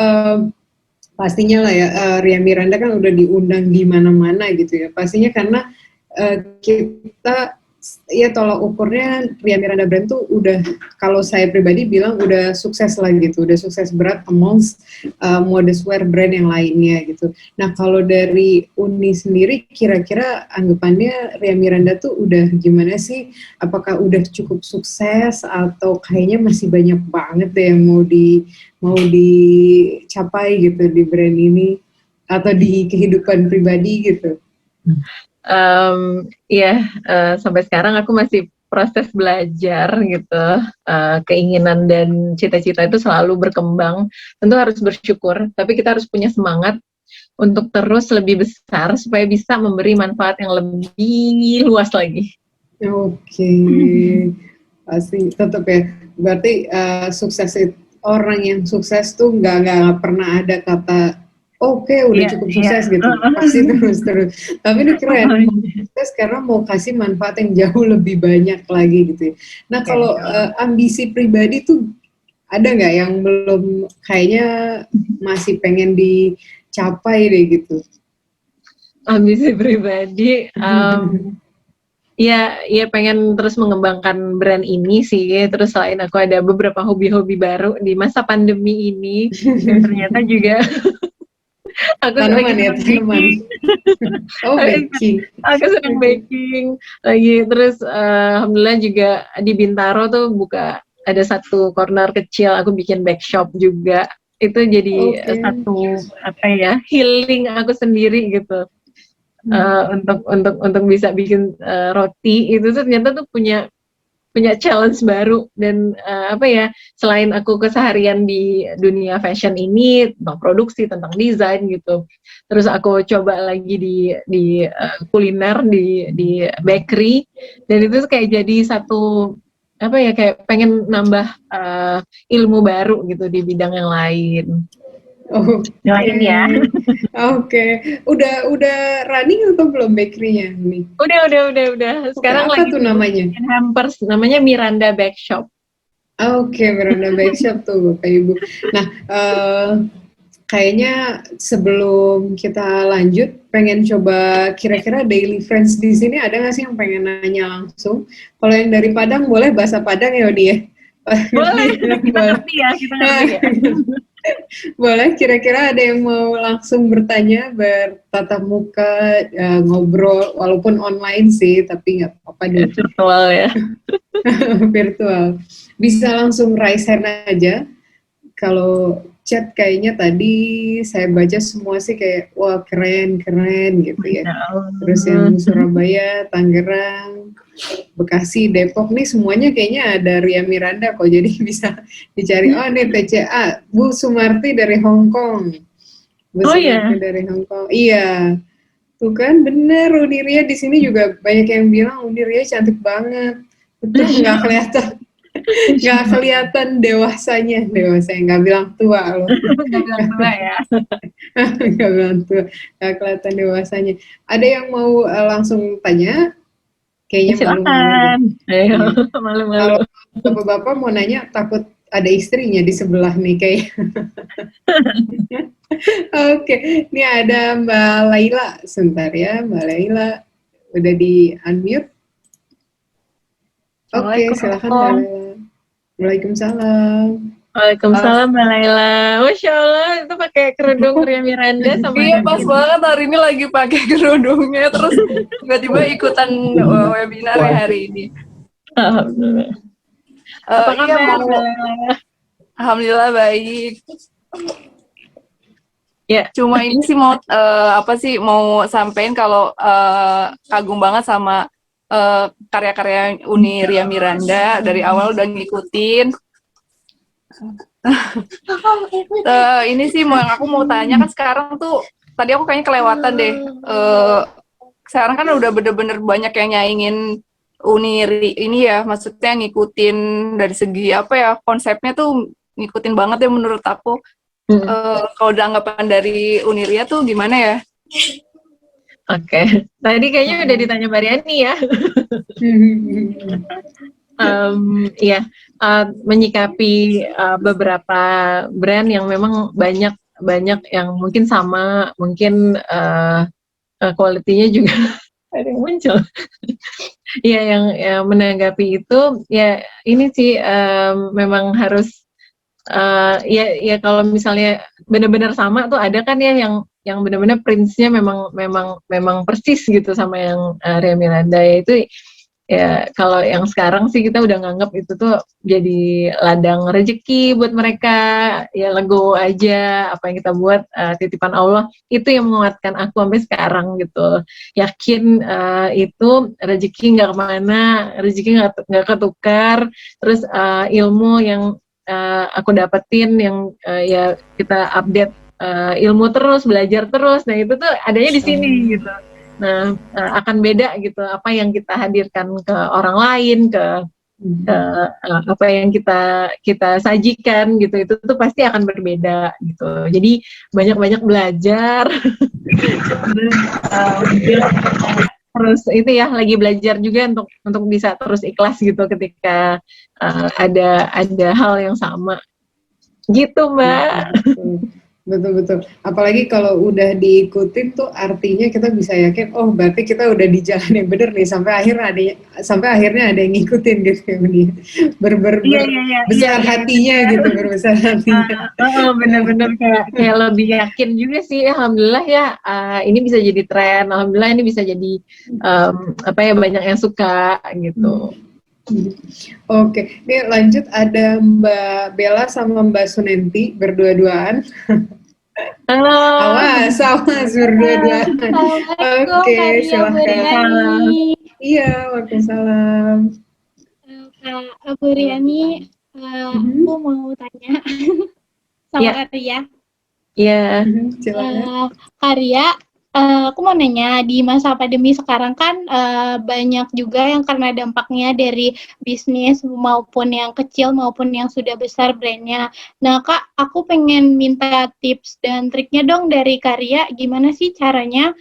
pastinya lah ya, Ria Miranda kan udah diundang di mana-mana gitu ya. Pastinya karena kita ya tolak ukurnya Ria Miranda Brand tuh udah, kalau saya pribadi bilang udah sukses lah gitu, udah sukses berat amongst modest wear brand yang lainnya gitu. Nah kalau dari Uni sendiri, kira-kira anggapannya Ria Miranda tuh udah gimana sih? Apakah udah cukup sukses atau kayaknya masih banyak banget deh yang mau dicapai gitu di brand ini atau di kehidupan pribadi gitu? Sampai sekarang aku masih proses belajar gitu, keinginan dan cita-cita itu selalu berkembang, tentu harus bersyukur, tapi kita harus punya semangat untuk terus lebih besar supaya bisa memberi manfaat yang lebih luas lagi. Oke, pasti tetap ya. Berarti orang yang sukses tuh nggak pernah ada kata oke, udah cukup sukses gitu, pasti terus. Tapi ini keren, sukses karena mau kasih manfaat yang jauh lebih banyak lagi gitu ya. Nah kalau ambisi pribadi tuh ada nggak yang belum kayaknya masih pengen dicapai deh gitu? Ambisi pribadi, ya pengen terus mengembangkan brand ini sih. Terus selain aku ada beberapa hobi-hobi baru di masa pandemi ini, dan ternyata juga aku tanaman ya, tanaman. Oh, baking. Aku sedang baking lagi. Terus alhamdulillah juga di Bintaro tuh ada satu corner kecil, aku bikin bake shop juga. Itu jadi satu healing aku sendiri gitu. Untuk bisa bikin roti itu tuh ternyata tuh punya challenge baru, dan selain aku keseharian di dunia fashion ini tentang produksi, tentang desain gitu, terus aku coba lagi di kuliner, di bakery, dan itu kayak jadi satu kayak pengen nambah ilmu baru gitu di bidang yang lain. Doain ya. Oke. Udah running atau belum bakery-nya nih? Udah. Sekarang apa lagi tuh namanya? Hampers, namanya Miranda Bake Shop. Oke, Miranda Bake Shop tuh Bapak Ibu. Nah, kayaknya sebelum kita lanjut, pengen coba kira-kira daily friends di sini ada nggak sih yang pengen nanya langsung? Kalau yang dari Padang boleh bahasa Padang ya, Odi ya? Boleh, kita ngerti ya. Boleh, kira-kira ada yang mau langsung bertanya, bertatap muka, ngobrol, walaupun online sih, tapi nggak apa-apa deh. Virtual ya. Virtual. Bisa langsung raise hand aja. Kalau chat kayaknya tadi saya baca semua sih kayak, wah keren gitu ya. Terus yang Surabaya, Tangerang, Bekasi, Depok nih semuanya kayaknya ada Ria Miranda kok, jadi bisa dicari. Oh nih TCA, Bu Sumarti dari Hong Kong. Dari Hong Kong. Iya. Tuh kan bener, Uni Ria di sini juga banyak yang bilang Uni Ria cantik banget. Betul, nggak kelihatan dewasanya, nggak bilang tua loh. Nggak bilang tua ya. Nggak bilang tua, nggak kelihatan dewasanya. Ada yang mau langsung tanya? Kayaknya silakan. Malu-malu. Kalau bapak mau nanya, takut ada istrinya di sebelah nih kayak. Oke, ini ada Mbak Laila. Sebentar ya, Mbak Laila. Udah di unmute. Oke, silakan Mbak Laila. Waalaikumsalam. Waalaikumsalam Mbak Laila. Masya Allah, itu pakai kerudung Ria Miranda sama. Iya, pas banget hari ini lagi pakai kerudungnya, terus tiba-tiba ikutan webinar hari ini. Alhamdulillah. Apa kabar Mbak Laila? Alhamdulillah baik. Ya. Cuma ini sih mau sampein kalau kagum banget sama karya-karya Uni Ria Miranda, dari awal udah ngikutin. Ini sih yang aku mau tanya, kan sekarang tuh tadi aku kayaknya kelewatan deh. Sekarang kan udah bener-bener banyak yang nyaingin Uniri ini ya, maksudnya ngikutin dari segi konsepnya tuh ngikutin banget ya menurut aku. Kalau anggapan dari Uniria tuh gimana ya? Oke. Tadi kayaknya udah ditanya Mbak Riani ya. Menyikapi beberapa brand yang memang banyak yang mungkin sama, mungkin kualitinya juga ada yang muncul. Iya, yang menanggapi itu ya ini sih memang harus ya kalau misalnya benar-benar sama tuh ada kan ya yang benar-benar prince-nya memang persis gitu sama yang Ria Miranda, yaitu ya kalau yang sekarang sih kita udah nganggap itu tuh jadi ladang rezeki buat mereka, ya legowo aja apa yang kita buat titipan Allah, itu yang menguatkan aku sampai sekarang gitu. Yakin itu rezeki nggak kemana, rezeki nggak ketukar, terus ilmu yang aku dapetin yang ya kita update ilmu terus, belajar terus, nah itu tuh adanya di sini gitu. Nah, akan beda gitu apa yang kita hadirkan ke orang lain, ke apa yang kita sajikan gitu, itu tuh pasti akan berbeda gitu. Jadi banyak-banyak belajar. Terus itu ya lagi belajar juga untuk bisa terus ikhlas gitu ketika ada hal yang sama gitu, Mbak. Betul. Apalagi kalau udah diikutin tuh artinya kita bisa yakin, oh berarti kita udah di jalan yang bener nih, sampai akhirnya ada yang ngikutin gitu ya, besar hatinya gitu, berbesar hatinya. Bener-bener kayak lebih yakin juga sih, alhamdulillah ya, ini bisa jadi tren, alhamdulillah ini bisa jadi banyak yang suka gitu. Oke, ini lanjut, ada Mbak Bella sama Mbak Sunenti berdua-duaan. Awas berdua-duaan. Oke, silakan. Iya, waalaikumsalam. Kak Bu Riani, aku mau tanya sama Karya. Iya. Silakan. Karya, aku mau nanya, di masa pandemi sekarang kan banyak juga yang karena dampaknya dari bisnis maupun yang kecil maupun yang sudah besar brandnya. Nah Kak, aku pengen minta tips dan triknya dong dari Karya, gimana sih caranya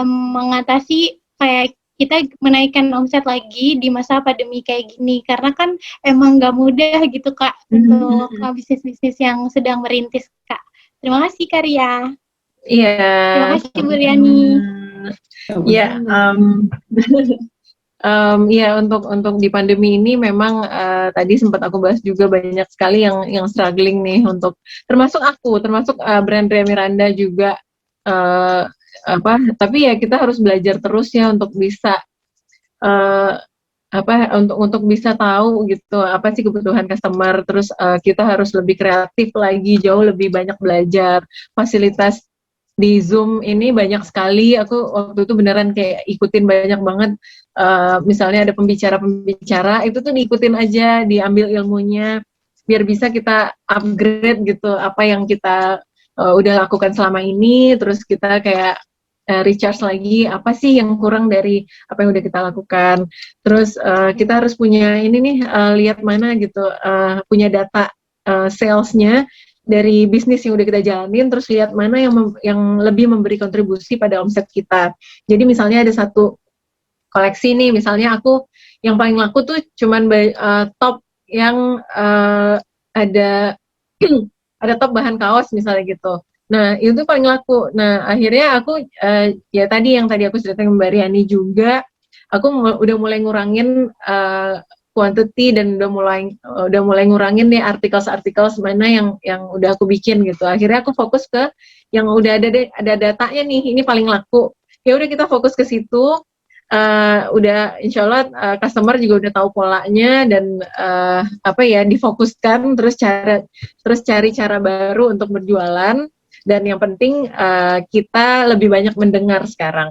mengatasi kayak kita menaikkan omset lagi di masa pandemi kayak gini, karena kan emang nggak mudah gitu Kak untuk bisnis-bisnis yang sedang merintis Kak. Terima kasih Karya. Iya. Terima kasih Bu Riani. Ya, ya untuk di pandemi ini memang tadi sempat aku bahas juga banyak sekali yang struggling nih, termasuk brand Ria Miranda juga tapi ya kita harus belajar terus ya untuk bisa untuk bisa tahu gitu apa sih kebutuhan customer, terus kita harus lebih kreatif lagi, jauh lebih banyak belajar. Fasilitas di Zoom ini banyak sekali, aku waktu itu beneran kayak ikutin banyak banget, misalnya ada pembicara itu tuh diikutin aja, diambil ilmunya biar bisa kita upgrade gitu apa yang kita udah lakukan selama ini, terus kita kayak recharge lagi apa sih yang kurang dari apa yang udah kita lakukan. Terus kita harus punya ini nih, lihat mana gitu, punya data salesnya dari bisnis yang udah kita jalanin, terus lihat mana yang lebih memberi kontribusi pada omset kita. Jadi misalnya ada satu koleksi nih, misalnya aku yang paling laku tuh cuman top yang ada top bahan kaos misalnya gitu. Nah itu paling laku. Nah akhirnya aku ya tadi aku ceritain Mbak Riani juga, aku udah mulai ngurangin quantity dan udah mulai ngurangin nih artikel mana yang udah aku bikin gitu. Akhirnya aku fokus ke yang udah ada datanya nih, ini paling laku. Ya udah kita fokus ke situ. Udah insya Allah customer juga udah tahu polanya, dan difokuskan, terus cari cara baru untuk berjualan, dan yang penting kita lebih banyak mendengar sekarang.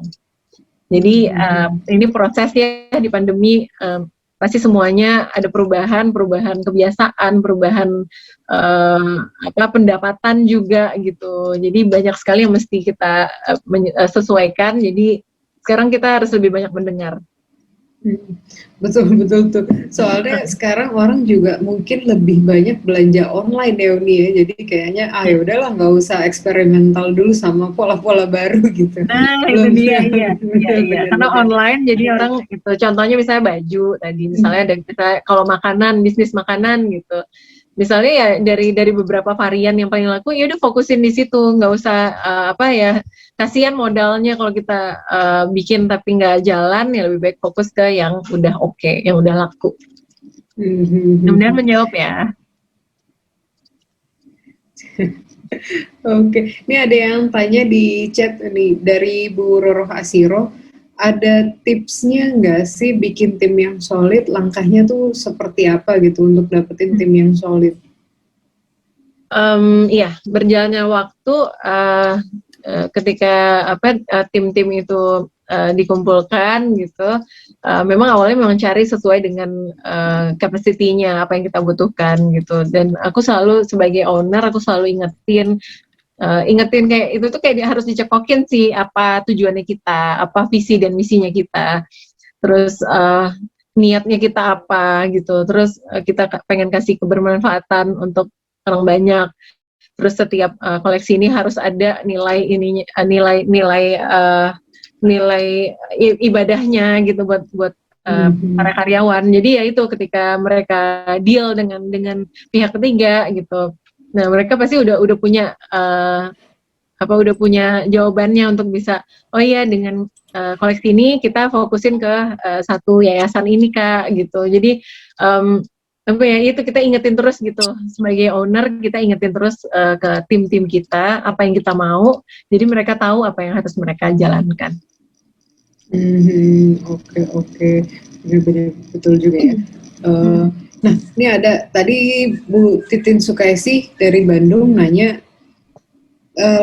Jadi ini prosesnya di pandemi, pasti semuanya ada perubahan kebiasaan, perubahan pendapatan juga gitu. Jadi banyak sekali yang mesti kita sesuaikan. Jadi sekarang kita harus lebih banyak mendengar. Betul tuh. Soalnya sekarang orang juga mungkin lebih banyak belanja online ya Uni ya. Jadi kayaknya ya udahlah, nggak usah eksperimental dulu sama pola-pola baru gitu. Nah itu dia, iya. Karena online jadi orang gitu. Contohnya misalnya baju tadi, misalnya ada kalau makanan, bisnis makanan gitu. Misalnya ya dari beberapa varian yang paling laku, ya udah fokusin di situ, nggak usah kasihan modalnya kalau kita bikin tapi nggak jalan, ya lebih baik fokus ke yang udah oke, yang udah laku. Mudah-mudahan menjawab ya. Oke, ini ada yang tanya di chat nih dari Bu Roroh Asiro. ada tipsnya nggak sih bikin tim yang solid? Langkahnya tuh seperti apa gitu untuk dapetin tim yang solid? Iya, berjalannya waktu ketika tim-tim itu dikumpulkan gitu, memang awalnya memang cari sesuai dengan capacity-nya apa yang kita butuhkan gitu. Dan aku selalu sebagai owner aku selalu ingetin kayak itu tuh kayak harus dicekokin sih apa tujuannya kita, apa visi dan misinya kita. Terus niatnya kita apa gitu. Terus kita pengen kasih kebermanfaatan untuk orang banyak. Terus setiap koleksi ini harus ada nilai ibadahnya gitu buat para karyawan. Jadi ya itu ketika mereka deal dengan pihak ketiga gitu. Nah, mereka pasti udah punya udah punya jawabannya untuk bisa dengan koleksi ini kita fokusin ke satu yayasan ini Kak gitu. Jadi itu kita ingetin terus gitu sebagai owner, kita ingetin terus ke tim-tim kita apa yang kita mau, jadi mereka tahu apa yang harus mereka jalankan. Oke. Benar-benar betul juga ya. Nah, ini ada tadi Bu Titin Sukaisi dari Bandung nanya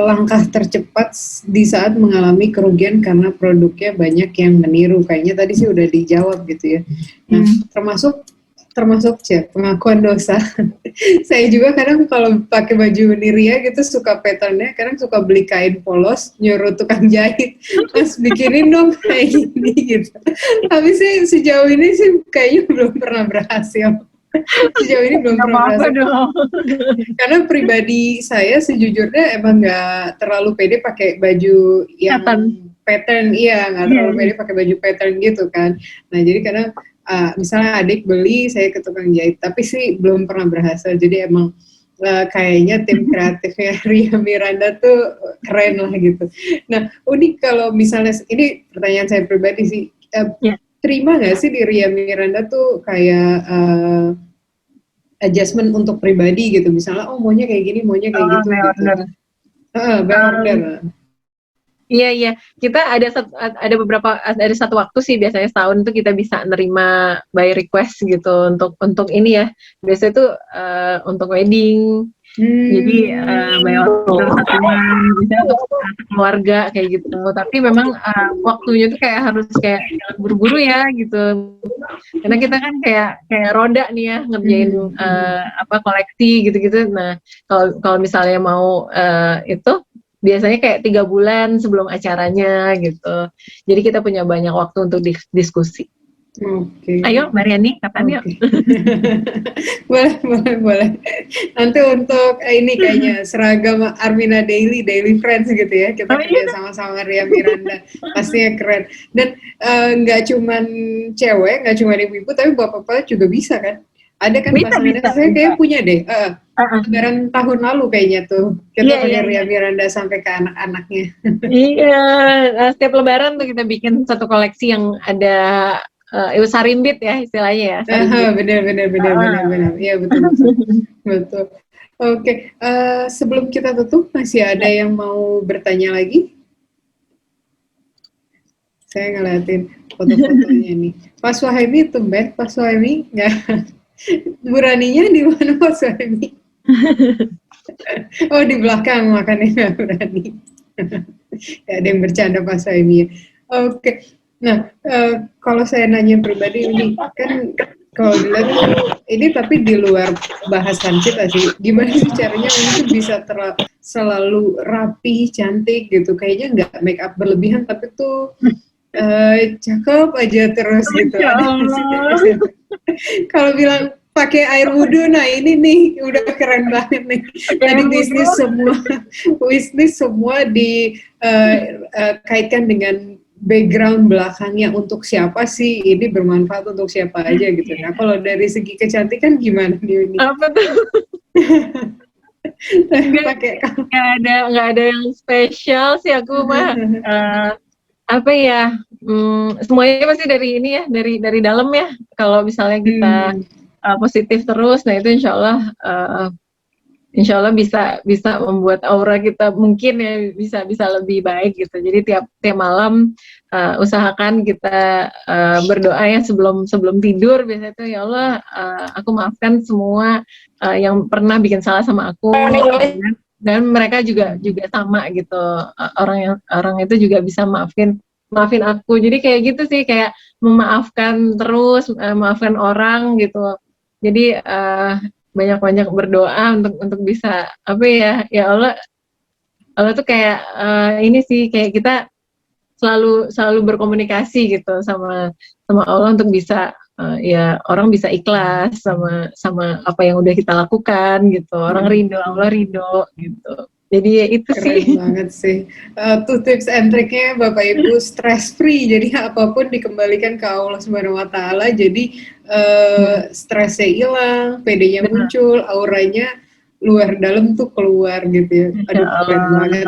langkah tercepat di saat mengalami kerugian karena produknya banyak yang meniru. Kayaknya tadi sih udah dijawab gitu ya. Nah, termasuk pengakuan dosa. Saya juga kadang kalau pakai baju Niria gitu suka patternnya, kadang suka beli kain polos, nyuruh tukang jahit, Mas bikinin dong kayak gini gitu. Tapi sih sejauh ini sih kayaknya belum pernah berhasil. Sejauh ini belum pernah berhasil. Karena pribadi saya sejujurnya emang nggak terlalu pede pakai baju yang pattern, nggak terlalu pede pakai baju pattern gitu kan. Nah jadi kadang misalnya adik beli, saya ke tukang jahit, tapi sih belum pernah berhasil. Jadi emang kayaknya tim kreatifnya Ria Miranda tuh keren lah gitu. Nah, Uni kalau misalnya, ini pertanyaan saya pribadi sih, terima nggak sih di Ria Miranda tuh kayak adjustment untuk pribadi gitu, misalnya maunya kayak gini, maunya kayak gitu. By order. Iya, kita ada satu waktu sih biasanya setahun tuh kita bisa nerima by request gitu untuk ini ya. Biasanya tuh untuk wedding. Jadi by order satuan, biasanya untuk keluarga kayak gitu. Tapi memang waktunya tuh harus buru-buru ya gitu. Karena kita kan kayak roda nih ya ngerjain koleksi gitu-gitu. Nah, kalau misalnya mau itu biasanya kayak 3 bulan sebelum acaranya gitu. Jadi kita punya banyak waktu untuk diskusi. Oke. Ayo Mbak Riani, kapan yuk? boleh. Nanti untuk ini kayaknya seragam Armina Daily Friends gitu ya. Kita kerja sama-sama Ria Miranda. Pastinya keren. Dan nggak cuman cewek, nggak cuma ibu-ibu, tapi bapak-bapak juga bisa kan? Ada kan pasangannya, saya kayak punya deh. Lebaran tahun lalu kayaknya tuh kita pakai Ria Miranda sampai ke anak-anaknya. Iya, setiap Lebaran tuh kita bikin satu koleksi yang ada sarimbit ya istilahnya ya. Benar. Iya betul. Oke, sebelum kita tutup masih ada yang mau bertanya lagi? Saya ngeliatin foto-fotonya nih. Pak Suhaimi tumben, Pak Suhaimi nggak. Beraninya di mana Pak Suhaimi? Oh di belakang makanya nggak berani. Ya, ada yang bercanda Pak Suhaimi. Oke. Nah kalau saya nanya pribadi ini kan kalau dilihat ini tapi di luar bahasan kita sih. Gimana sih caranya untuk bisa selalu rapi, cantik gitu? Kayaknya nggak make up berlebihan tapi tuh cakep aja terus gitu. Kalau bilang pakai air wudhu, nah ini nih udah keren banget nih. Tadi bisnis semua dikaitkan dengan background belakangnya untuk siapa sih, ini bermanfaat untuk siapa aja gitu. Nah kalau dari segi kecantikan gimana nih ini? Apa tuh? Nggak ada yang spesial sih aku mah. Semuanya pasti dari ini ya, dari dalam ya. Kalau misalnya kita positif terus, nah itu insya Allah insya Allah bisa membuat aura kita mungkin ya bisa lebih baik gitu. Jadi tiap malam usahakan kita berdoa ya sebelum tidur biasanya tuh, ya Allah, aku maafkan semua yang pernah bikin salah sama aku, dan mereka juga sama gitu. Orang itu juga bisa maafin aku. Jadi kayak gitu sih, kayak memaafkan terus, maafkan orang gitu. Jadi banyak-banyak berdoa untuk bisa apa ya Allah tuh kayak ini sih, kayak kita selalu berkomunikasi gitu sama Allah untuk bisa ya orang bisa ikhlas sama apa yang udah kita lakukan gitu. Orang ridho, Allah ridho gitu. Jadi ya itu Keren sih. banget sih. Tuh tips and triknya Bapak Ibu, stress free. Jadi apapun dikembalikan ke Allah Subhanahu Wa Taala. Jadi stresnya hilang, PD-nya muncul, auranya luar dalam tuh keluar gitu ya. Aduh, keren banget.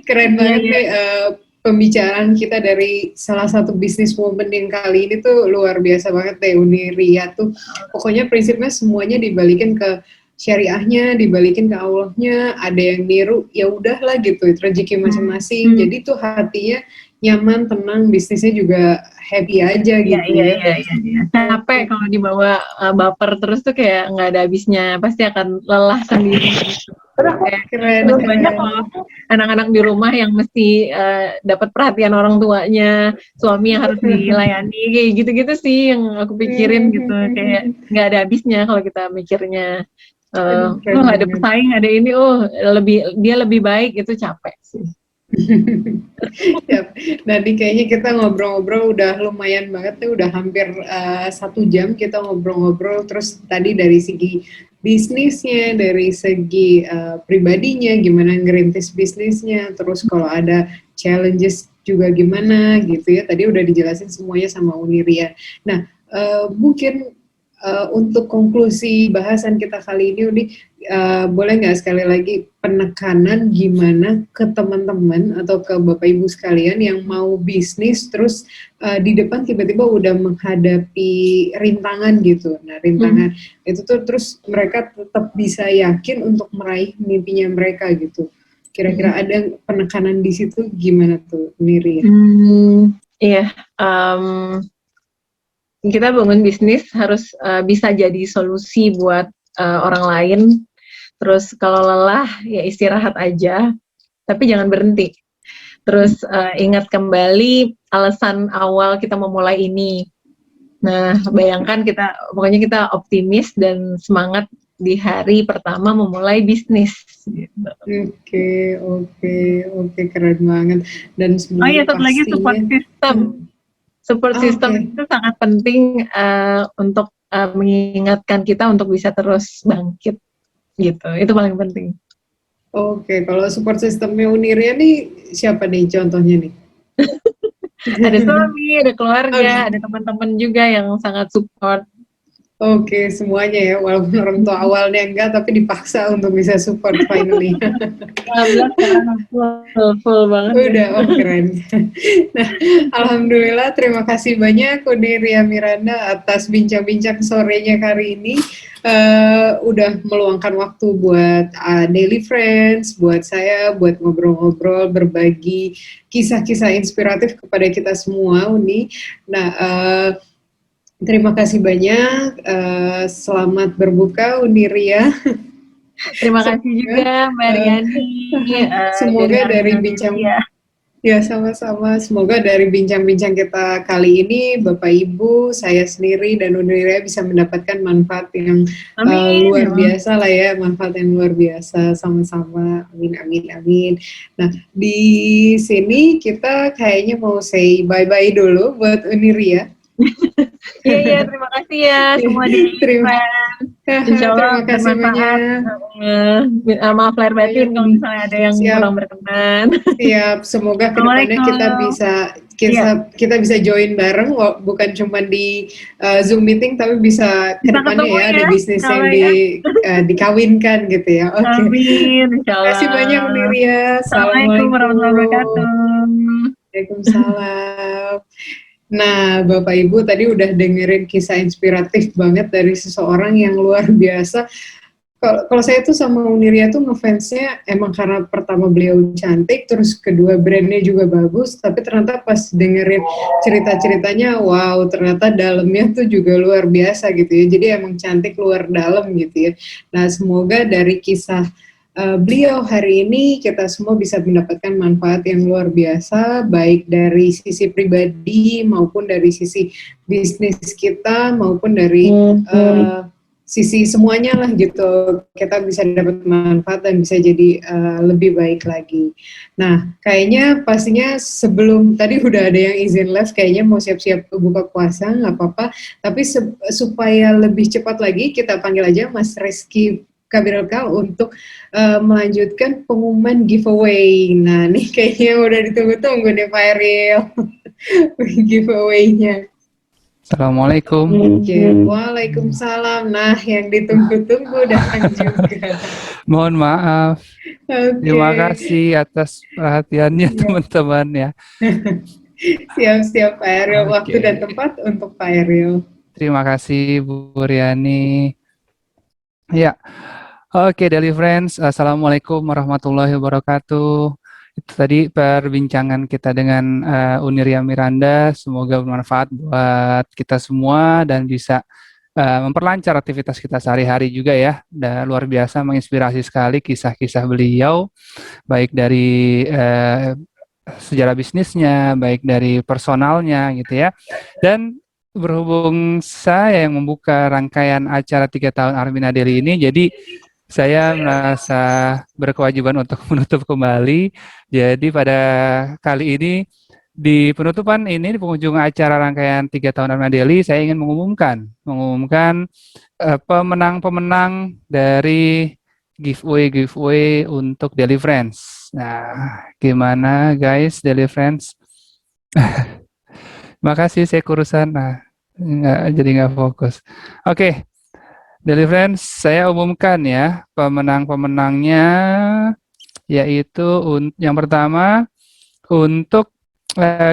Keren banget nih pembicaraan kita dari salah satu bisnis woman yang kali ini tuh luar biasa banget deh, Uniria tuh. Pokoknya prinsipnya semuanya dibalikin ke syariahnya, dibalikin ke Allahnya. Ada yang niru, ya udahlah gitu, rezeki masing-masing. Jadi tuh hatinya nyaman, tenang, bisnisnya juga happy aja gitu. Iya. Capek kalau dibawa baper terus tuh kayak nggak ada habisnya, pasti akan lelah sendiri. Keren. Banyak loh anak-anak di rumah yang mesti dapat perhatian orang tuanya, suami yang harus dilayani, kayak gitu-gitu sih yang aku pikirin gitu. Kayak nggak ada habisnya kalau kita mikirnya. Ada pesaing, ada ini, dia lebih baik, itu capek sih. Nanti kayaknya kita ngobrol-ngobrol udah lumayan banget nih, udah hampir 1 jam kita ngobrol-ngobrol. Terus tadi dari segi bisnisnya, dari segi pribadinya, gimana ngerintis bisnisnya, terus kalau ada challenges juga gimana gitu ya. Tadi udah dijelasin semuanya sama Uniria. Nah, mungkin untuk konklusi bahasan kita kali ini, Uni, boleh nggak sekali lagi penekanan gimana ke teman-teman atau ke Bapak Ibu sekalian yang mau bisnis terus di depan tiba-tiba udah menghadapi rintangan gitu. Nah, rintangan itu tuh terus mereka tetap bisa yakin untuk meraih mimpinya mereka gitu. Kira-kira ada penekanan di situ gimana tuh, Niri? Iya. Kita bangun bisnis harus bisa jadi solusi buat orang lain. Terus kalau lelah ya istirahat aja, tapi jangan berhenti. Terus ingat kembali alasan awal kita memulai ini. Nah, bayangkan pokoknya kita optimis dan semangat di hari pertama memulai bisnis. Oke, keren banget. Dan semuanya satu lagi support system. Support system itu sangat penting untuk mengingatkan kita untuk bisa terus bangkit gitu. Itu paling penting. Oke, kalau support systemnya Uniria nih siapa nih contohnya nih? Ada suami, ada keluarga, ada teman-teman juga yang sangat support. Oke, semuanya ya, walaupun orang tua awalnya enggak, tapi dipaksa untuk bisa support finally. Full banget. Udah, keren. Nah, alhamdulillah, terima kasih banyak Uniria Miranda atas bincang-bincang sorenya kali ini. Udah meluangkan waktu buat Daily Friends, buat saya, buat ngobrol-ngobrol, berbagi kisah-kisah inspiratif kepada kita semua, Uni. Nah, terima kasih banyak. Selamat berbuka, Uniria. Terima kasih juga, Mbak Riani. Semoga dari bincang, ya sama-sama. Semoga dari bincang-bincang kita kali ini, Bapak Ibu, saya sendiri dan Uniria bisa mendapatkan manfaat yang luar biasa lah ya, manfaat yang luar biasa sama-sama. Amin. Nah, di sini kita kayaknya mau say bye-bye dulu buat Uniria. Iya, terima kasih ya semua Insya Allah bermanfaat. Maaf lahir batin kalau misalnya ada yang kurang berkenan. Siap, semoga kedepannya kita bisa join bareng, bukan cuma di Zoom meeting, tapi bisa kedepannya ya ada bisnis yang dikawinkan gitu ya. Oke. Amin. Terima kasih banyak Uniria. Assalamualaikum warahmatullahi wabarakatuh. Waalaikumsalam. Nah, Bapak Ibu tadi udah dengerin kisah inspiratif banget dari seseorang yang luar biasa Kalau saya tuh sama Uniria tuh ngefansnya emang karena pertama beliau cantik, terus kedua brandnya juga bagus, tapi ternyata pas dengerin cerita-ceritanya, wow, ternyata dalamnya tuh juga luar biasa gitu ya. Jadi emang cantik luar dalam gitu ya. Nah, semoga dari kisah beliau hari ini kita semua bisa mendapatkan manfaat yang luar biasa, baik dari sisi pribadi maupun dari sisi bisnis kita maupun dari sisi semuanya lah gitu, kita bisa dapat manfaat dan bisa jadi lebih baik lagi. Nah, kayaknya pastinya sebelum tadi udah ada yang izin live, kayaknya mau siap-siap buka puasa, nggak apa-apa. Tapi supaya lebih cepat lagi, kita panggil aja Mas Reski Kabirelka untuk melanjutkan pengumuman giveaway. Nah, nih kayaknya udah ditunggu-tunggu nih Pak Ariel giveaway-nya. Assalamualaikum. Waalaikumsalam. Nah, yang ditunggu-tunggu datang juga. Mohon maaf. Terima kasih atas perhatiannya teman-teman ya. Siap-siap Pak Ariel. Waktu dan tempat untuk Pak Ariel. Terima kasih Bu Riani. Ya, oke Daily Friends. Assalamualaikum warahmatullahi wabarakatuh. Itu tadi perbincangan kita dengan Uniria Miranda. Semoga bermanfaat buat kita semua dan bisa memperlancar aktivitas kita sehari-hari juga ya. Dan luar biasa menginspirasi sekali kisah-kisah beliau, baik dari sejarah bisnisnya, baik dari personalnya gitu ya. Dan berhubung saya yang membuka rangkaian acara 3 tahun Armina Daily ini, jadi saya merasa berkewajiban untuk menutup kembali. Jadi pada kali ini di penutupan ini, di penghujung acara rangkaian 3 tahun Armina Daily, saya ingin mengumumkan pemenang-pemenang dari giveaway untuk Daily Friends. Nah, gimana guys Daily Friends? Makasih saya kurusan. Nah, nggak fokus. Oke. Daily Friends, saya umumkan ya pemenang-pemenangnya, yaitu yang pertama untuk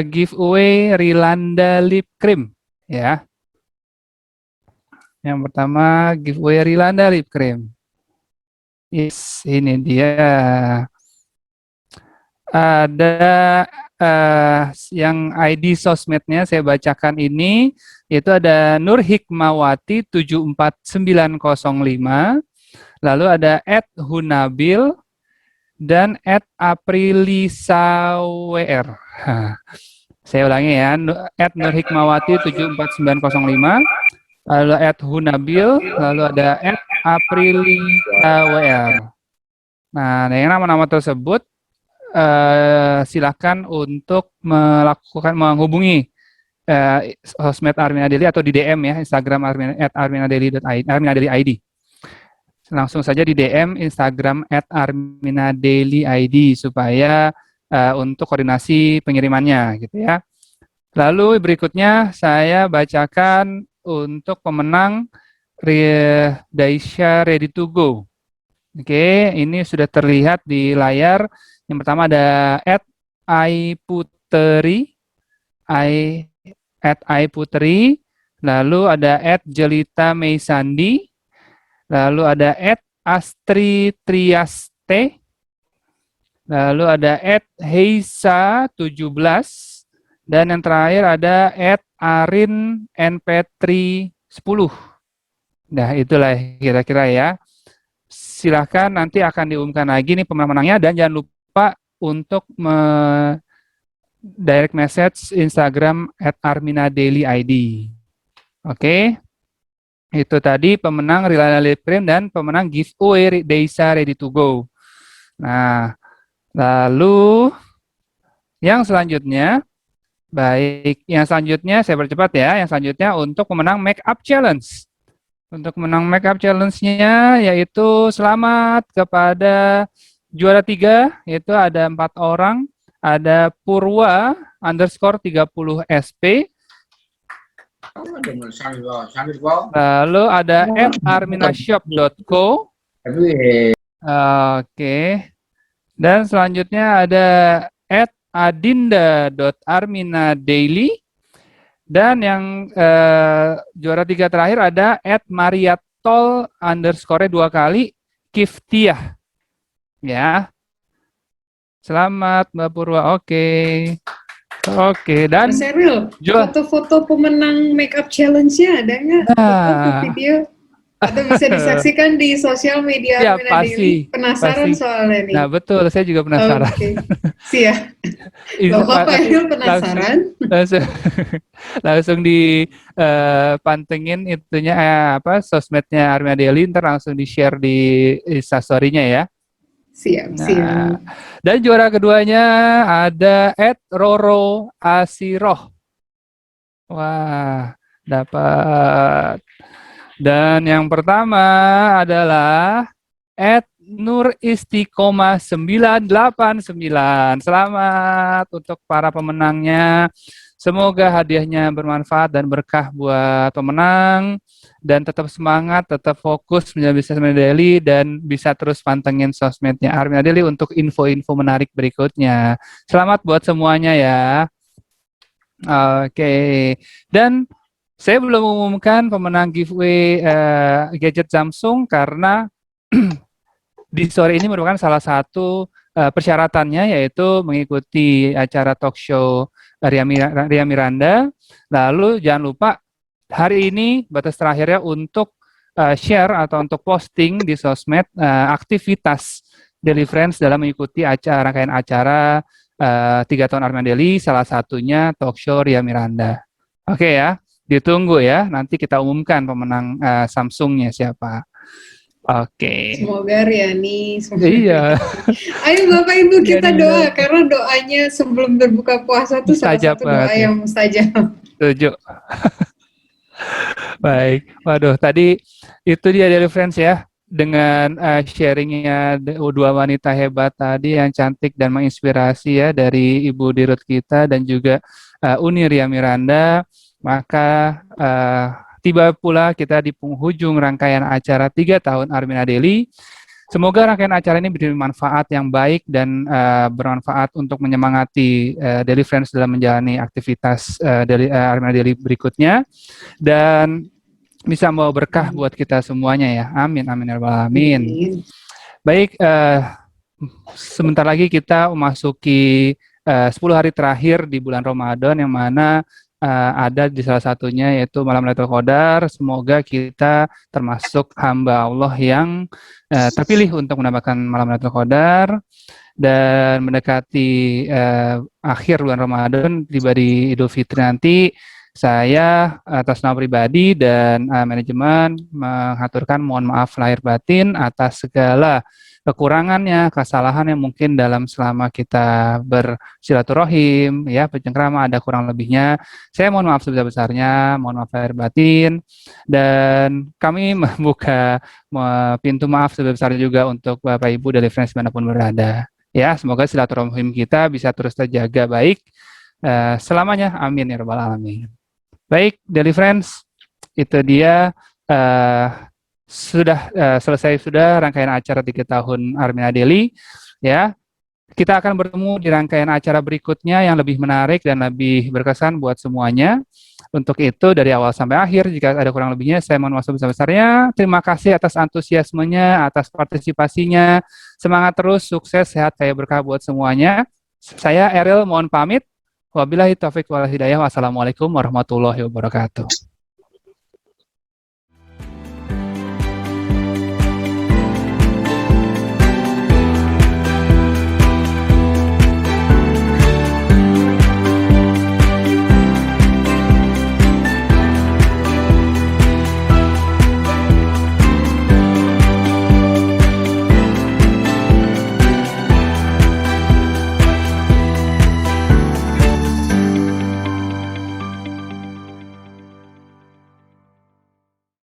giveaway Rilanda Lip Cream ya. Yang pertama giveaway Rilanda Lip Cream. Yes, ini dia. Ada yang ID sosmednya saya bacakan ini, yaitu ada Nur Hikmawati 74905, lalu ada @hunabil dan @aprilisawer. Saya ulangi ya, Nur Hikmawati 74905, lalu @hunabil, lalu ada @aprilisawer. Nah, yang nama-nama tersebut silakan untuk menghubungi sosmed Armina Daily atau di DM ya, Instagram @arminadaily.id. Langsung saja di DM Instagram @arminadailyid supaya untuk koordinasi pengirimannya gitu ya. Lalu berikutnya saya bacakan untuk pemenang Daisha Ready to Go. Oke, ini sudah terlihat di layar. Yang pertama ada @aiputeri, lalu ada @jelita meisandi, lalu ada @astri triaste, lalu ada @heisa17, dan yang terakhir ada @arin np310. Nah, itulah kira-kira ya. Silahkan nanti akan diumumkan lagi nih pemenang-pemenangnya, dan jangan lupa untuk direct message Instagram @arminadailyid. Oke, itu tadi pemenang Rilanda Lip Cream dan pemenang giveaway Daisha Ready to Go. Nah, lalu yang selanjutnya, yang selanjutnya saya percepat ya. Yang selanjutnya untuk pemenang Make Up Challenge. Untuk pemenang Make Up Challenge-nya yaitu selamat kepada juara 3, yaitu ada 4 orang, ada Purwa _30 SP, lalu ada @arminashop.co, oke, dan selanjutnya ada @adinda.arminadaily, dan yang juara 3 terakhir ada @mariatol_ 2 kali, Kiftiah. Ya. Selamat Mbak Purwa. Oke. Dan Mas Eril, foto-foto pemenang makeup challenge-nya ada nggak? Foto atau video? Atau bisa disaksikan di sosial media ya, Armina Daily? pasti. Penasaran soalnya nih. Nah, betul. Saya juga penasaran. Oke. Siap. Loh, kok Pak Eril penasaran? Langsung dipantengin itunya sosmednya Armina Daily, ntar langsung di-share di Instastory-nya ya. Siap. Dan juara keduanya ada @Roro Asiroh. Wah, dapat. Dan yang pertama adalah @Nuristiqomah989. Selamat untuk para pemenangnya. Semoga hadiahnya bermanfaat dan berkah buat pemenang. Dan tetap semangat, tetap fokus menjadi bisnis Armina Daily, dan bisa terus pantengin sosmednya Armina Daily untuk info-info menarik berikutnya. Selamat buat semuanya ya. Oke. Dan saya belum mengumumkan pemenang giveaway gadget Samsung karena di sore ini merupakan salah satu persyaratannya, yaitu mengikuti acara talk show Ria Miranda. Lalu jangan lupa hari ini batas terakhirnya untuk share atau untuk posting di sosmed aktivitas Daily Friends dalam mengikuti rangkaian acara 3 tahun Armina Daily, salah satunya talk show Ria Miranda. Oke ya, ditunggu ya. Nanti kita umumkan pemenang Samsungnya siapa. Oke. Semoga Riani. Iya. Ayo Bapak Ibu kita doa, karena doanya sebelum berbuka puasa itu salah satu doa yang mustajab. Setuju. Baik, waduh, tadi itu dia Daily Friends ya, dengan sharingnya dua wanita hebat tadi yang cantik dan menginspirasi ya, dari Ibu Dirut kita dan juga Uni Ria Miranda. Maka tiba pula kita di penghujung rangkaian acara 3 tahun Armina Daily. Semoga rangkaian acara ini beri manfaat yang baik dan bermanfaat untuk menyemangati Daily Friends dalam menjalani aktivitas Armina Daily berikutnya, dan bisa membawa berkah buat kita semuanya ya. Amin, amin ya rabbal alamin. Baik, sebentar lagi kita memasuki 10 hari terakhir di bulan Ramadan, yang mana ada di salah satunya yaitu malam Lailatul Qadar. Semoga kita termasuk hamba Allah yang terpilih untuk mendapatkan malam Lailatul Qadar, dan mendekati akhir bulan Ramadan, tiba di Idul Fitri nanti. Saya atas nama pribadi dan manajemen mengaturkan mohon maaf lahir batin atas segala kekurangannya, kesalahan yang mungkin selama kita bersilaturahim, ya, bercengkrama, ada kurang lebihnya. Saya mohon maaf sebesar-besarnya, mohon maaf lahir batin, dan kami membuka pintu maaf sebesar-besarnya juga untuk Bapak Ibu dari Friends dimanapun berada. Ya, semoga silaturahim kita bisa terus terjaga baik selamanya. Amin ya rabbal alamin. Baik, Daily Friends, itu dia sudah selesai rangkaian acara 3 tahun Armina Daily. Ya, kita akan bertemu di rangkaian acara berikutnya yang lebih menarik dan lebih berkesan buat semuanya. Untuk itu dari awal sampai akhir, jika ada kurang lebihnya, saya mohon maaf sebesar-besarnya. Terima kasih atas antusiasmenya, atas partisipasinya. Semangat terus, sukses, sehat, kaya berkah buat semuanya. Saya Eril mohon pamit. Wabillahi taufiq wal hidayah. Wassalamualaikum warahmatullahi wabarakatuh.